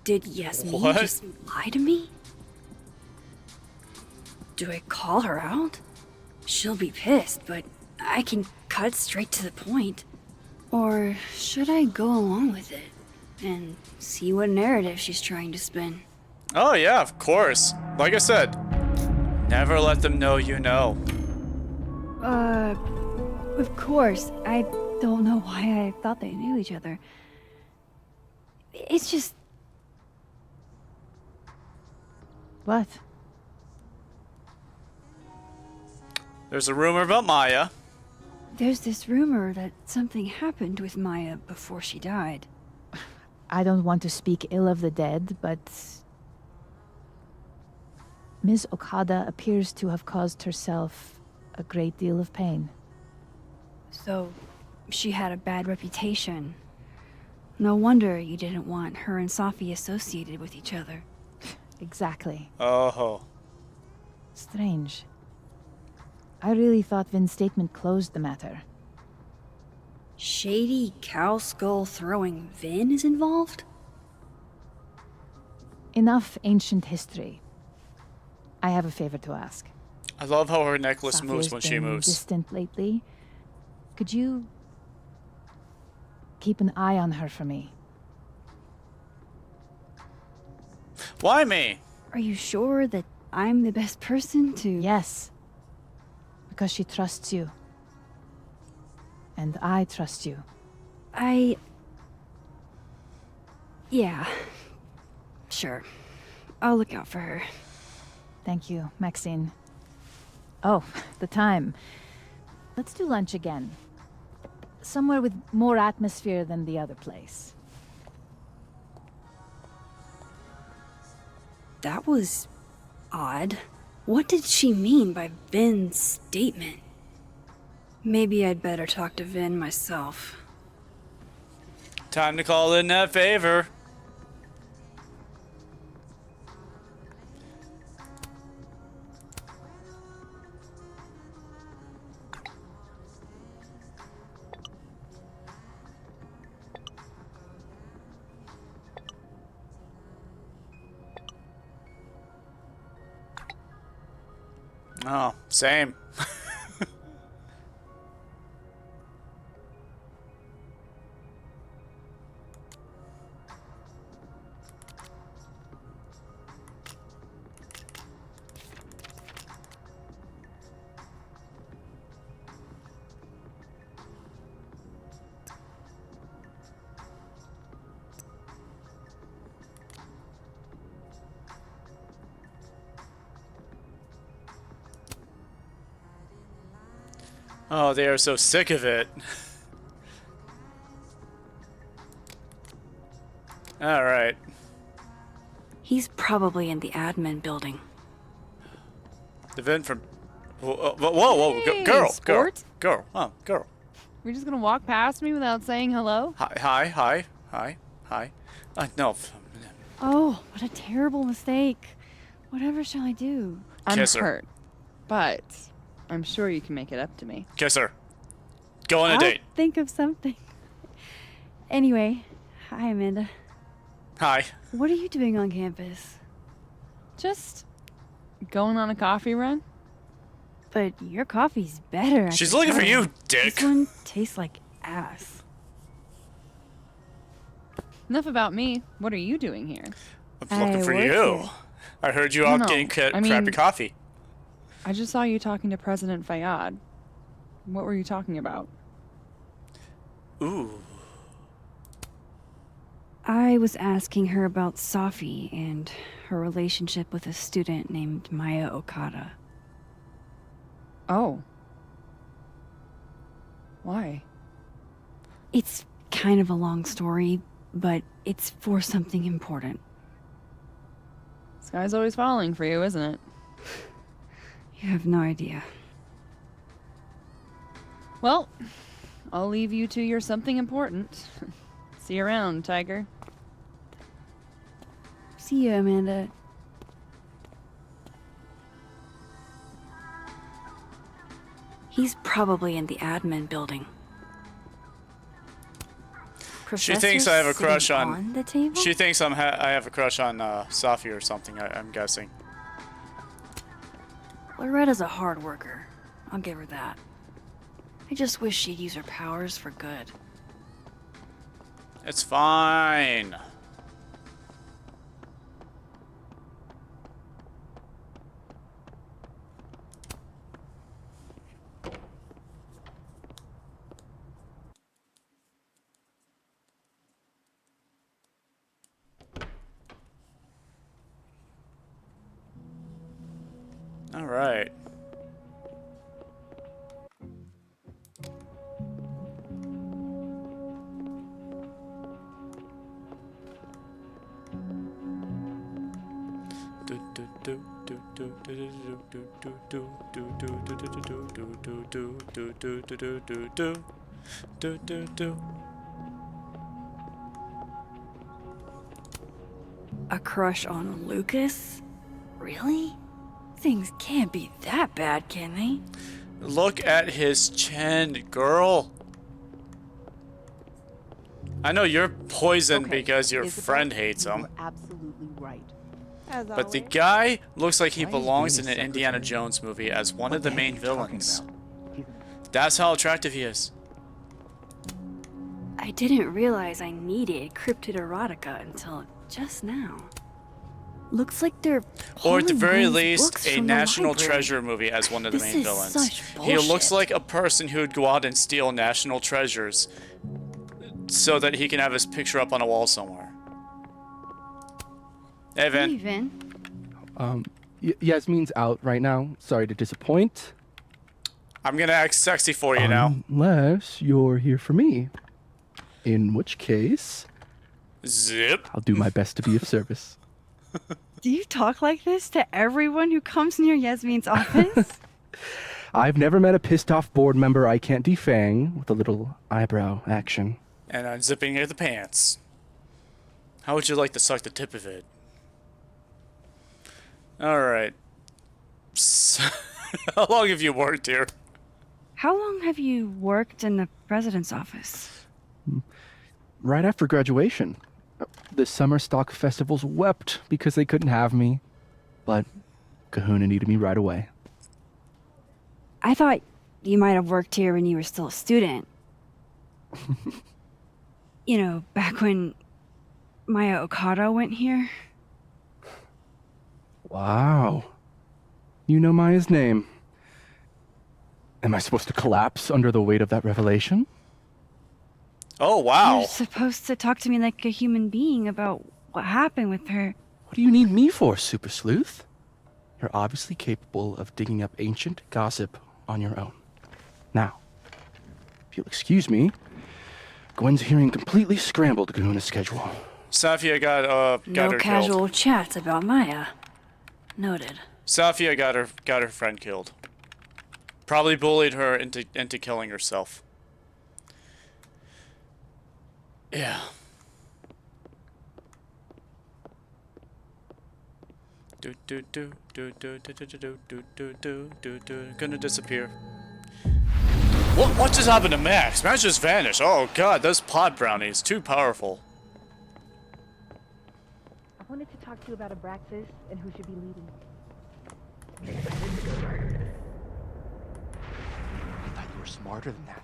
Did Yasmin What? just lie to me? Do I call her out? She'll be pissed, but I can cut straight to the point. Or should I go along with it and see what narrative she's trying to spin? Oh yeah, of course. Like I said, never let them know you know. Of course. I don't know why I thought they knew each other. It's just... What? There's a rumor about Maya. There's this rumor that something happened with Maya before she died. I don't want to speak ill of the dead, but Ms. Okada appears to have caused herself a great deal of pain. So, she had a bad reputation. No wonder you didn't want her and Safi associated with each other. Exactly. Oh. Strange. I really thought Vin's statement closed the matter. Shady cow skull throwing Vin is involved? Enough ancient history. I have a favor to ask. I love how her necklace Safi moves has when she been moves. distant lately. Could you keep an eye on her for me? Why me? Are you sure that I'm the best person to... Yes. Because she trusts you. And I trust you. Yeah. Sure. I'll look out for her. Thank you, Maxine. Oh, the time. Let's do lunch again. Somewhere with more atmosphere than the other place. That was... odd. What did she mean by Vin's statement? Maybe I'd better talk to Vin myself. Time to call in that favor. Oh, same. Oh, they are so sick of it. Alright. He's probably in the admin building. The vent from... Whoa, whoa, Hey, girl, sport. girl. Oh, girl. You're just gonna walk past me without saying hello? Hi. No. Oh, what a terrible mistake. Whatever shall I do? I'm Kiss her. hurt, but I'm sure you can make it up to me. Kiss her. Go on a I'll date. think of something. Anyway, hi, Amanda. Hi. What are you doing on campus? Just going on a coffee run? But your coffee's better. She's looking for you, dick. This one tastes like ass. Enough about me. What are you doing here? I'm looking for work you. here. I heard you No, out no, getting I mean- crappy coffee. I just saw you talking to President Fayyad. What were you talking about? Ooh. I was asking her about Safi and her relationship with a student named Maya Okada. Oh. Why? It's kind of a long story, but it's for something important. Sky's always falling for you, isn't it? You have no idea. Well, I'll leave you to your something important. See you around, Tiger. See you, Amanda. He's probably in the admin building. She thinks I have a Professor crush sitting on... the table? She thinks I have a crush on Safi or something, I'm guessing. Loretta's a hard worker. I'll give her that. I just wish she'd use her powers for good. It's fine. All right. A crush on Lucas? Really? Things can't be that bad, can they? Look at his chin, girl. I know you're poisoned because your friend hates him. Absolutely right. But the guy looks like he belongs in an Indiana Jones movie as one of the main villains. That's how attractive he is. I didn't realize I needed cryptid erotica until just now. Looks like they're Or at the pulling very Gwen's least, books a from the National library. Treasure movie as one of the This main is villains. such He looks bullshit. like a person who would go out and steal national treasures so that he can have his picture up on a wall somewhere. Hey, Vin. Hey, Vin. Yasmin's out right now. Sorry to disappoint. I'm gonna act sexy for you now. Unless you're here for me. In which case, Zip. I'll do my best to be of service. Do you talk like this to everyone who comes near Yasmin's office? I've never met a pissed off board member I can't defang with a little eyebrow action. And unzipping of the pants. How would you like to suck the tip of it? Alright. How long have you worked here? How long have you worked in the president's office? Right after graduation. The summer stock festivals wept because they couldn't have me. But Kahuna needed me right away. I thought you might have worked here when you were still a student. You know, back when Maya Okada went here. Wow. You know Maya's name. Am I supposed to collapse under the weight of that revelation? Oh, wow. You're supposed to talk to me like a human being about what happened with her. What do you need me for, Super Sleuth? You're obviously capable of digging up ancient gossip on your own. Now, if you'll excuse me, Gwen's hearing completely scrambled Kahuna schedule. Safia got her No killed. casual chats about Maya. Noted. Safia got her friend killed. Probably bullied her into killing herself. Yeah. Gonna disappear. What just happened to Max? Max just vanished. Oh god, those pod brownies, too powerful. I wanted to talk to you about Abraxas and who should be leading. I thought you were smarter than that.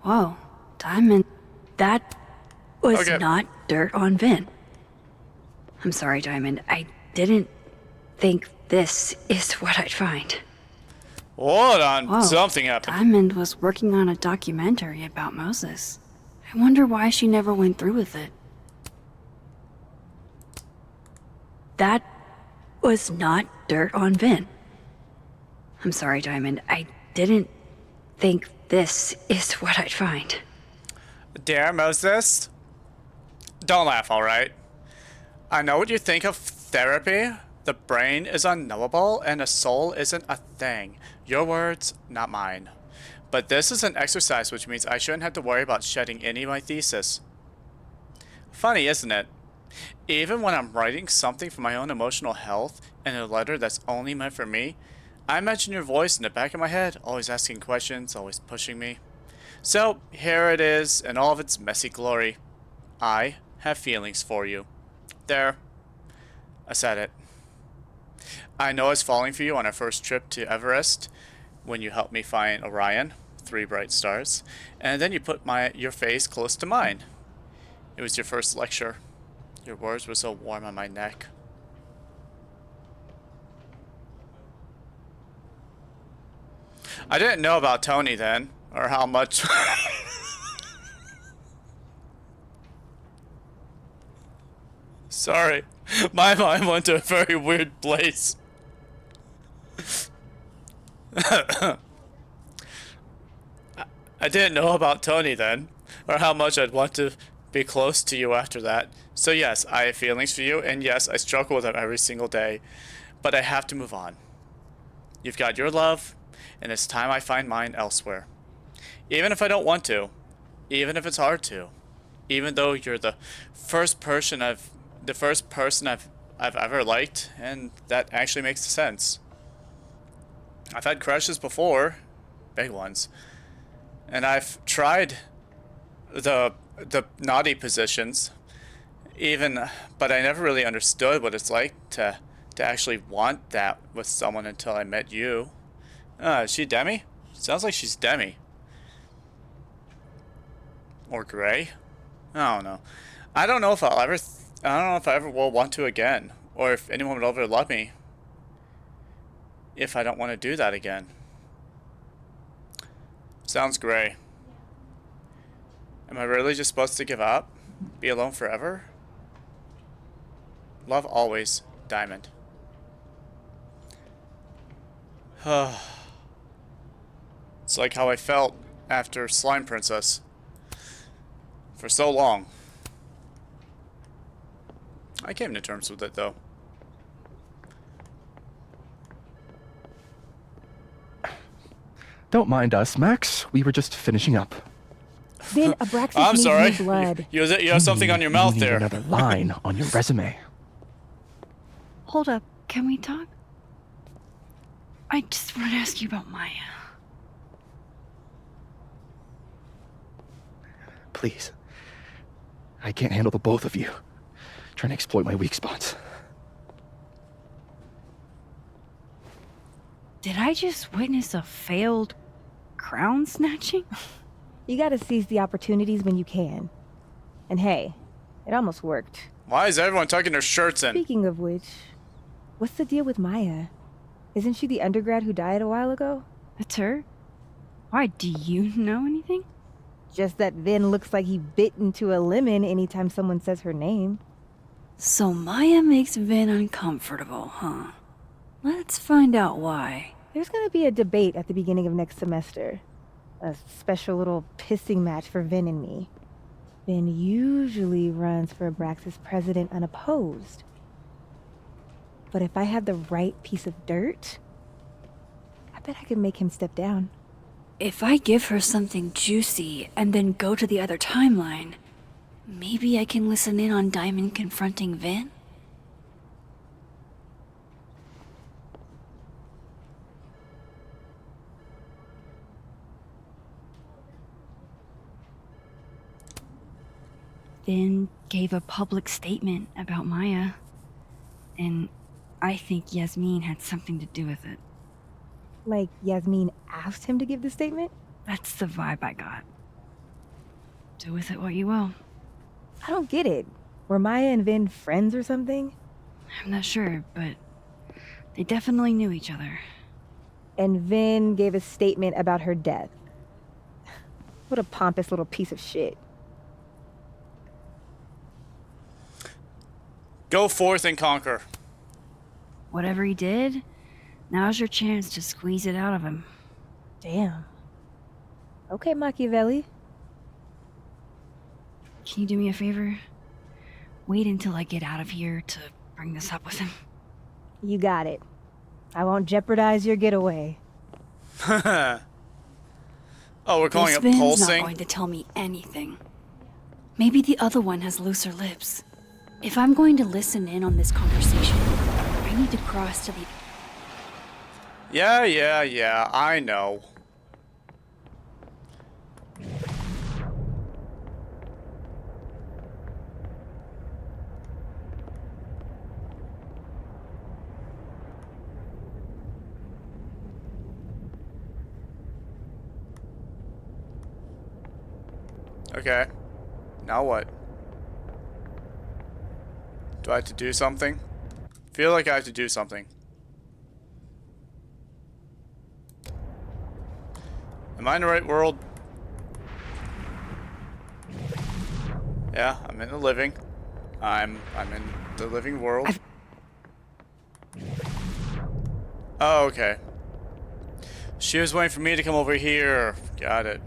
Whoa, Diamond. That was Okay. not dirt on Vin. I'm sorry, Diamond. I didn't think this is what I'd find. Hold on, Whoa, something happened. Diamond was working on a documentary about Moses. I wonder why she never went through with it. That was not dirt on Vin. I'm sorry, Diamond. I didn't think this is what I'd find. Dear Moses, don't laugh, alright? I know what you think of therapy. The brain is unknowable and the soul isn't a thing. Your words, not mine. But this is an exercise, which means I shouldn't have to worry about shedding any of my thesis. Funny, isn't it? Even when I'm writing something for my own emotional health in a letter that's only meant for me, I imagine your voice in the back of my head, always asking questions, always pushing me. So, here it is in all of its messy glory. I have feelings for you. There. I said it. I know I was falling for you on our first trip to Everest when you helped me find Orion, 3 bright stars, and then you put your face close to mine. It was your first lecture. Your words were so warm on my neck. I didn't know about Tony then, or how much... Sorry, my mind went to a very weird place. I didn't know about Tony then, or how much I'd want to be close to you after that. So yes, I have feelings for you, and yes, I struggle with them every single day, but I have to move on. You've got your love, and it's time I find mine elsewhere. Even if I don't want to, even if it's hard to, even though you're the first person I've ever liked, and that actually makes sense. I've had crushes before, big ones, and I've tried the naughty positions, but I never really understood what it's like to actually want that with someone until I met you. Is she Demi? Sounds like she's Demi. Or Gray? I don't know. I don't know if I ever will want to again, or if anyone would ever love me if I don't want to do that again. Sounds gray. Am I really just supposed to give up? Be alone forever? Love always, Diamond. It's like how I felt after Slime Princess. For so long. I came to terms with it, though. Don't mind us, Max. We were just finishing up. Then Abraxas I'm needs sorry. new blood. You have something on your mouth You need there. another line on your resume. Hold up, can we talk? I just want to ask you about Maya. Please. I can't handle the both of you. Trying to exploit my weak spots. Did I just witness a failed crown snatching? You gotta seize the opportunities when you can. And hey, it almost worked. Why is everyone tucking their shirts in? Speaking of which, what's the deal with Maya? Isn't she the undergrad who died a while ago? That's her? Why, do you know anything? Just that Vin looks like he bit into a lemon anytime someone says her name. So Maya makes Vin uncomfortable, huh? Let's find out why. There's gonna be a debate at the beginning of next semester. A special little pissing match for Vin and me. Vin usually runs for Abraxas president unopposed. But if I had the right piece of dirt, I bet I could make him step down. If I give her something juicy and then go to the other timeline, maybe I can listen in on Diamond confronting Vin? Vin gave a public statement about Maya, and I think Yasmin had something to do with it. Like Yasmin asked him to give the statement? That's the vibe I got. Do with it what you will. I don't get it. Were Maya and Vin friends or something? I'm not sure, but they definitely knew each other. And Vin gave a statement about her death. What a pompous little piece of shit. Go forth and conquer. Whatever he did, now's your chance to squeeze it out of him. Damn. Okay, Machiavelli. Can you do me a favor? Wait until I get out of here to bring this up with him. You got it. I won't jeopardize your getaway. Oh, we're calling This it Vin's pulsing? not going to tell me anything. Maybe the other one has looser lips. If I'm going to listen in on this conversation, I need to cross to the... Yeah, I know. Okay. Now what? Do I have to do something? Feel like I have to do something. Am I in the right world? Yeah, I'm in the living. I'm in the living world. Oh, okay. She was waiting for me to come over here. Got it.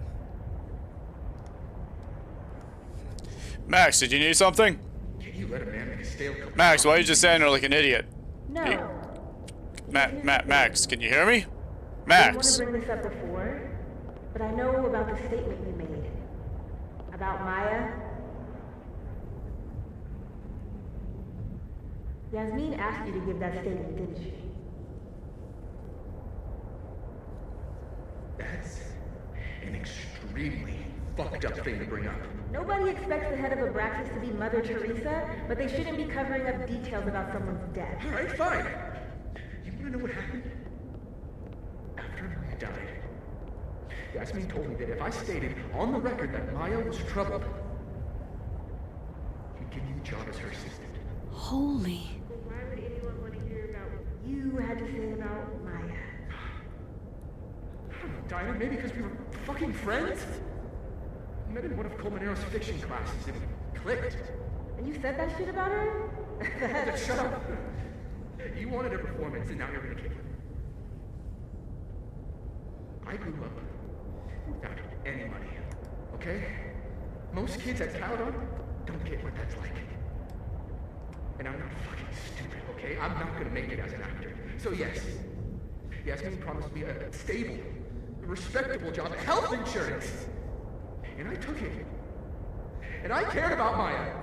Max, did you need something? Can you let a man make a stale cup of Max, why are coffee? you just standing there like an idiot? No. Hey, Max, can you hear me? I Max. didn't want to bring this up before, but I know about the statement you made. About Maya. Yasmin asked you to give that statement, didn't she? That's an extremely fucked up thing to bring up. Nobody expects the head of Abraxas to be Mother Teresa, but they shouldn't be covering up details about someone's death. Alright, fine. You wanna know what happened? After Maya died, Yasmin told me that if I stated on the record that Maya was troubled, he'd give me the job as her assistant. Holy... Why would anyone want to hear about what you had to say about Maya? I don't know, Dinah, maybe because we were fucking friends? I met in one of Colmenaro's fiction classes and it clicked. And you said that shit about her? Shut up. You wanted a performance and now you're gonna kick it. I grew up without any money, okay? Most kids at Caledon don't get what that's like. And I'm not fucking stupid, okay? I'm not gonna make it as an actor. So yes, Yasmin promised me a stable, respectable job, health insurance. And I took it. And I cared about Maya.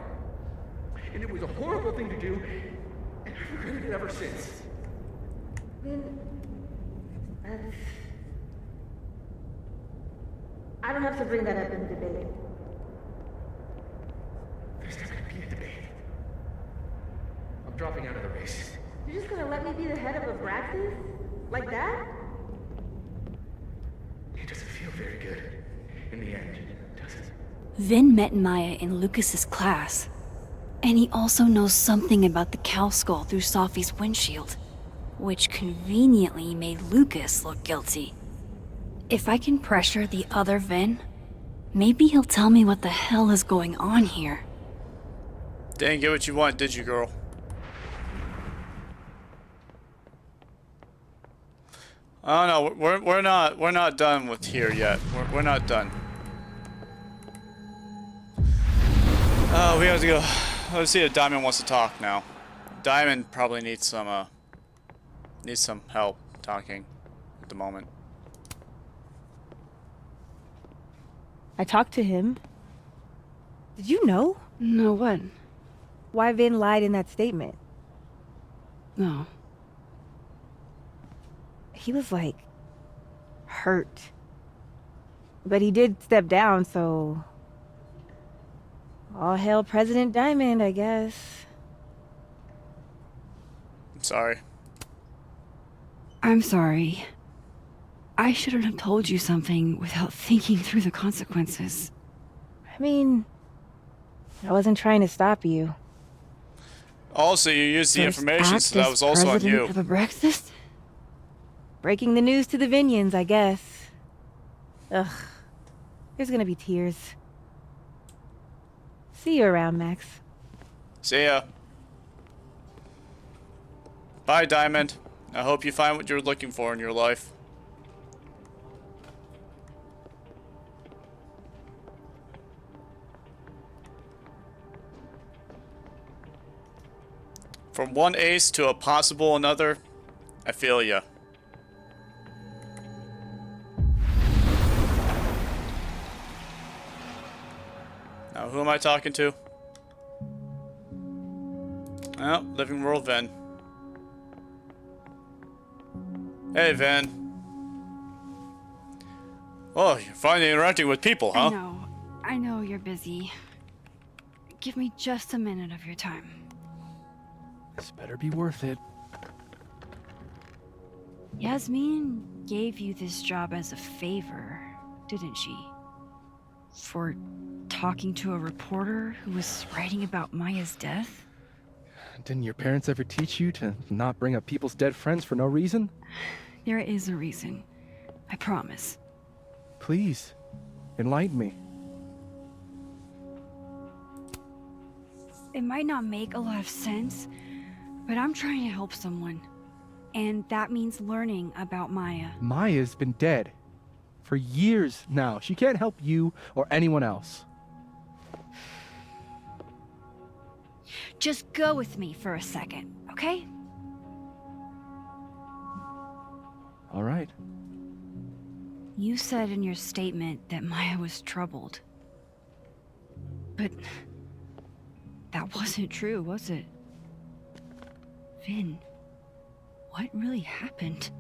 And it was a horrible thing to do, and I've regretted it ever since. Then... I don't have to bring that up in the debate. There's not gonna be a debate. I'm dropping out of the race. You're just gonna let me be the head of Abraxas? Like that? It doesn't feel very good in the end, does it? Vin met Maya in Lucas's class, and he also knows something about the cow skull through Safi's windshield, which conveniently made Lucas look guilty. If I can pressure the other Vin, maybe he'll tell me what the hell is going on here. Didn't get what you want, did you, girl? Oh no, we're not done with here yet. We're not done. Oh, we have to go. Let's see if Diamond wants to talk now. Diamond probably needs some help talking at the moment. I talked to him. Did you know? No, what? Why Vin lied in that statement. No. He was like hurt. But he did step down, so all hail President Diamond, I guess. I'm sorry. I'm sorry. I shouldn't have told you something without thinking through the consequences. I mean, I wasn't trying to stop you. Also, you used the First information, act so that as was also on president you. of a breakfast? Breaking the news to the Vinians, I guess. Ugh. There's gonna be tears. See you around, Max. See ya. Bye, Diamond. I hope you find what you're looking for in your life. From one ace to a possible another, I feel ya. Now, who am I talking to? Oh, Living World Vin. Hey, Vin. Oh, you're finally interacting with people, huh? I know you're busy. Give me just a minute of your time. This better be worth it. Yasmin gave you this job as a favor, didn't she? For talking to a reporter who was writing about Maya's death? Didn't your parents ever teach you to not bring up people's dead friends for no reason? There is a reason. I promise. Please, enlighten me. It might not make a lot of sense, but I'm trying to help someone. And that means learning about Maya. Maya's been dead for years now. She can't help you or anyone else. Just go with me for a second, okay? All right. You said in your statement that Maya was troubled. But that wasn't true, was it? Vin, what really happened?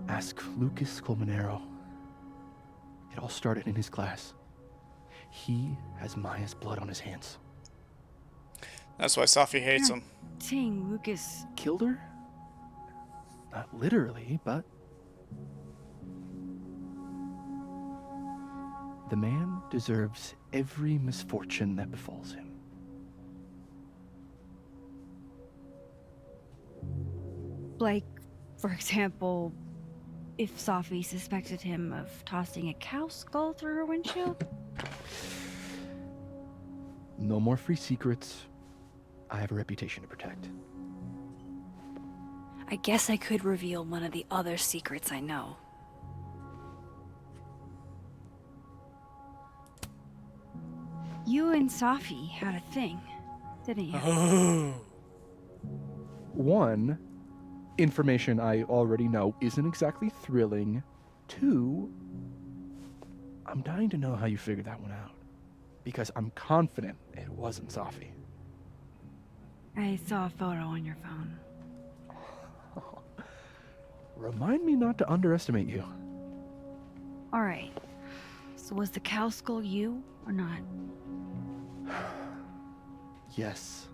Ask Lucas Colmenero. It all started in his class. He has Maya's blood on his hands. That's why Safi hates him. Saying Lucas Killed her? Not literally, but... The man deserves every misfortune that befalls him. Like, for example, if Safi suspected him of tossing a cow skull through her windshield? No more free secrets. I have a reputation to protect. I guess I could reveal one of the other secrets I know. You and Safi had a thing, didn't you? Oh. One, information I already know isn't exactly thrilling. Two, I'm dying to know how you figured that one out. Because I'm confident it wasn't Safi. I saw a photo on your phone. Remind me not to underestimate you. Alright. So was the cow skull you, or not? Yes.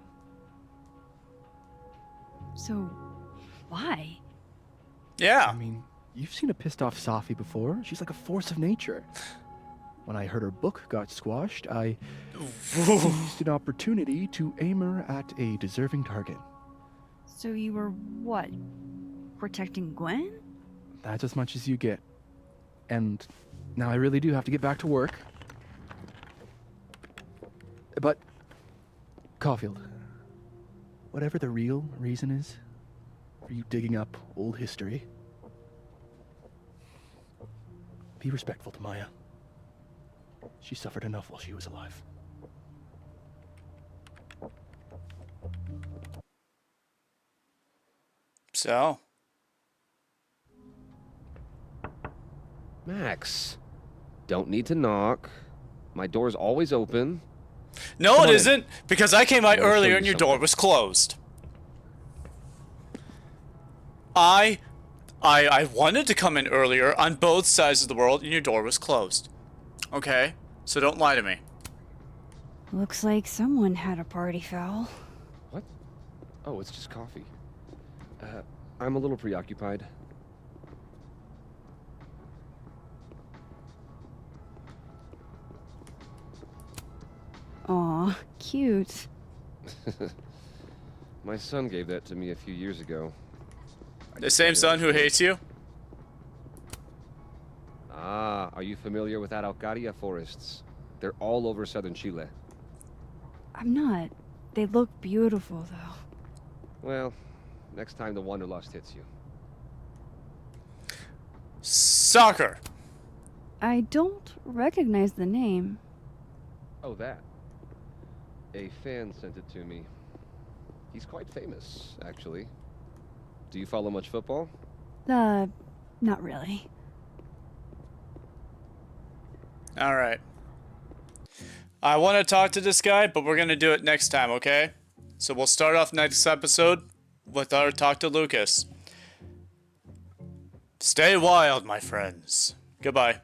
So, Why? Yeah. I mean, you've seen a pissed off Safi before. She's like a force of nature. When I heard her book got squashed, I seized an opportunity to aim her at a deserving target. So you were what? Protecting Gwen? That's as much as you get. And now I really do have to get back to work. But, Caulfield, whatever the real reason is for you digging up old history, be respectful to Maya. She suffered enough while she was alive. So? Max, don't need to knock. My door's always open. No, Come it on isn't, because I came out I wanna show earlier you and your door something. was closed. I wanted to come in earlier on both sides of the world and your door was closed. Okay? So don't lie to me. Looks like someone had a party foul. What? Oh, it's just coffee. I'm a little preoccupied. Aw, cute. My son gave that to me a few years ago. The same son who hates you? Ah, are you familiar with Araucaria forests? They're all over southern Chile. I'm not. They look beautiful, though. Well, next time the wanderlust hits you. Soccer. I don't recognize the name. Oh, that. A fan sent it to me. He's quite famous, actually. Do you follow much football? Not really. Alright. I want to talk to this guy, but we're going to do it next time, okay? So we'll start off next episode with our talk to Lucas. Stay wild, my friends. Goodbye.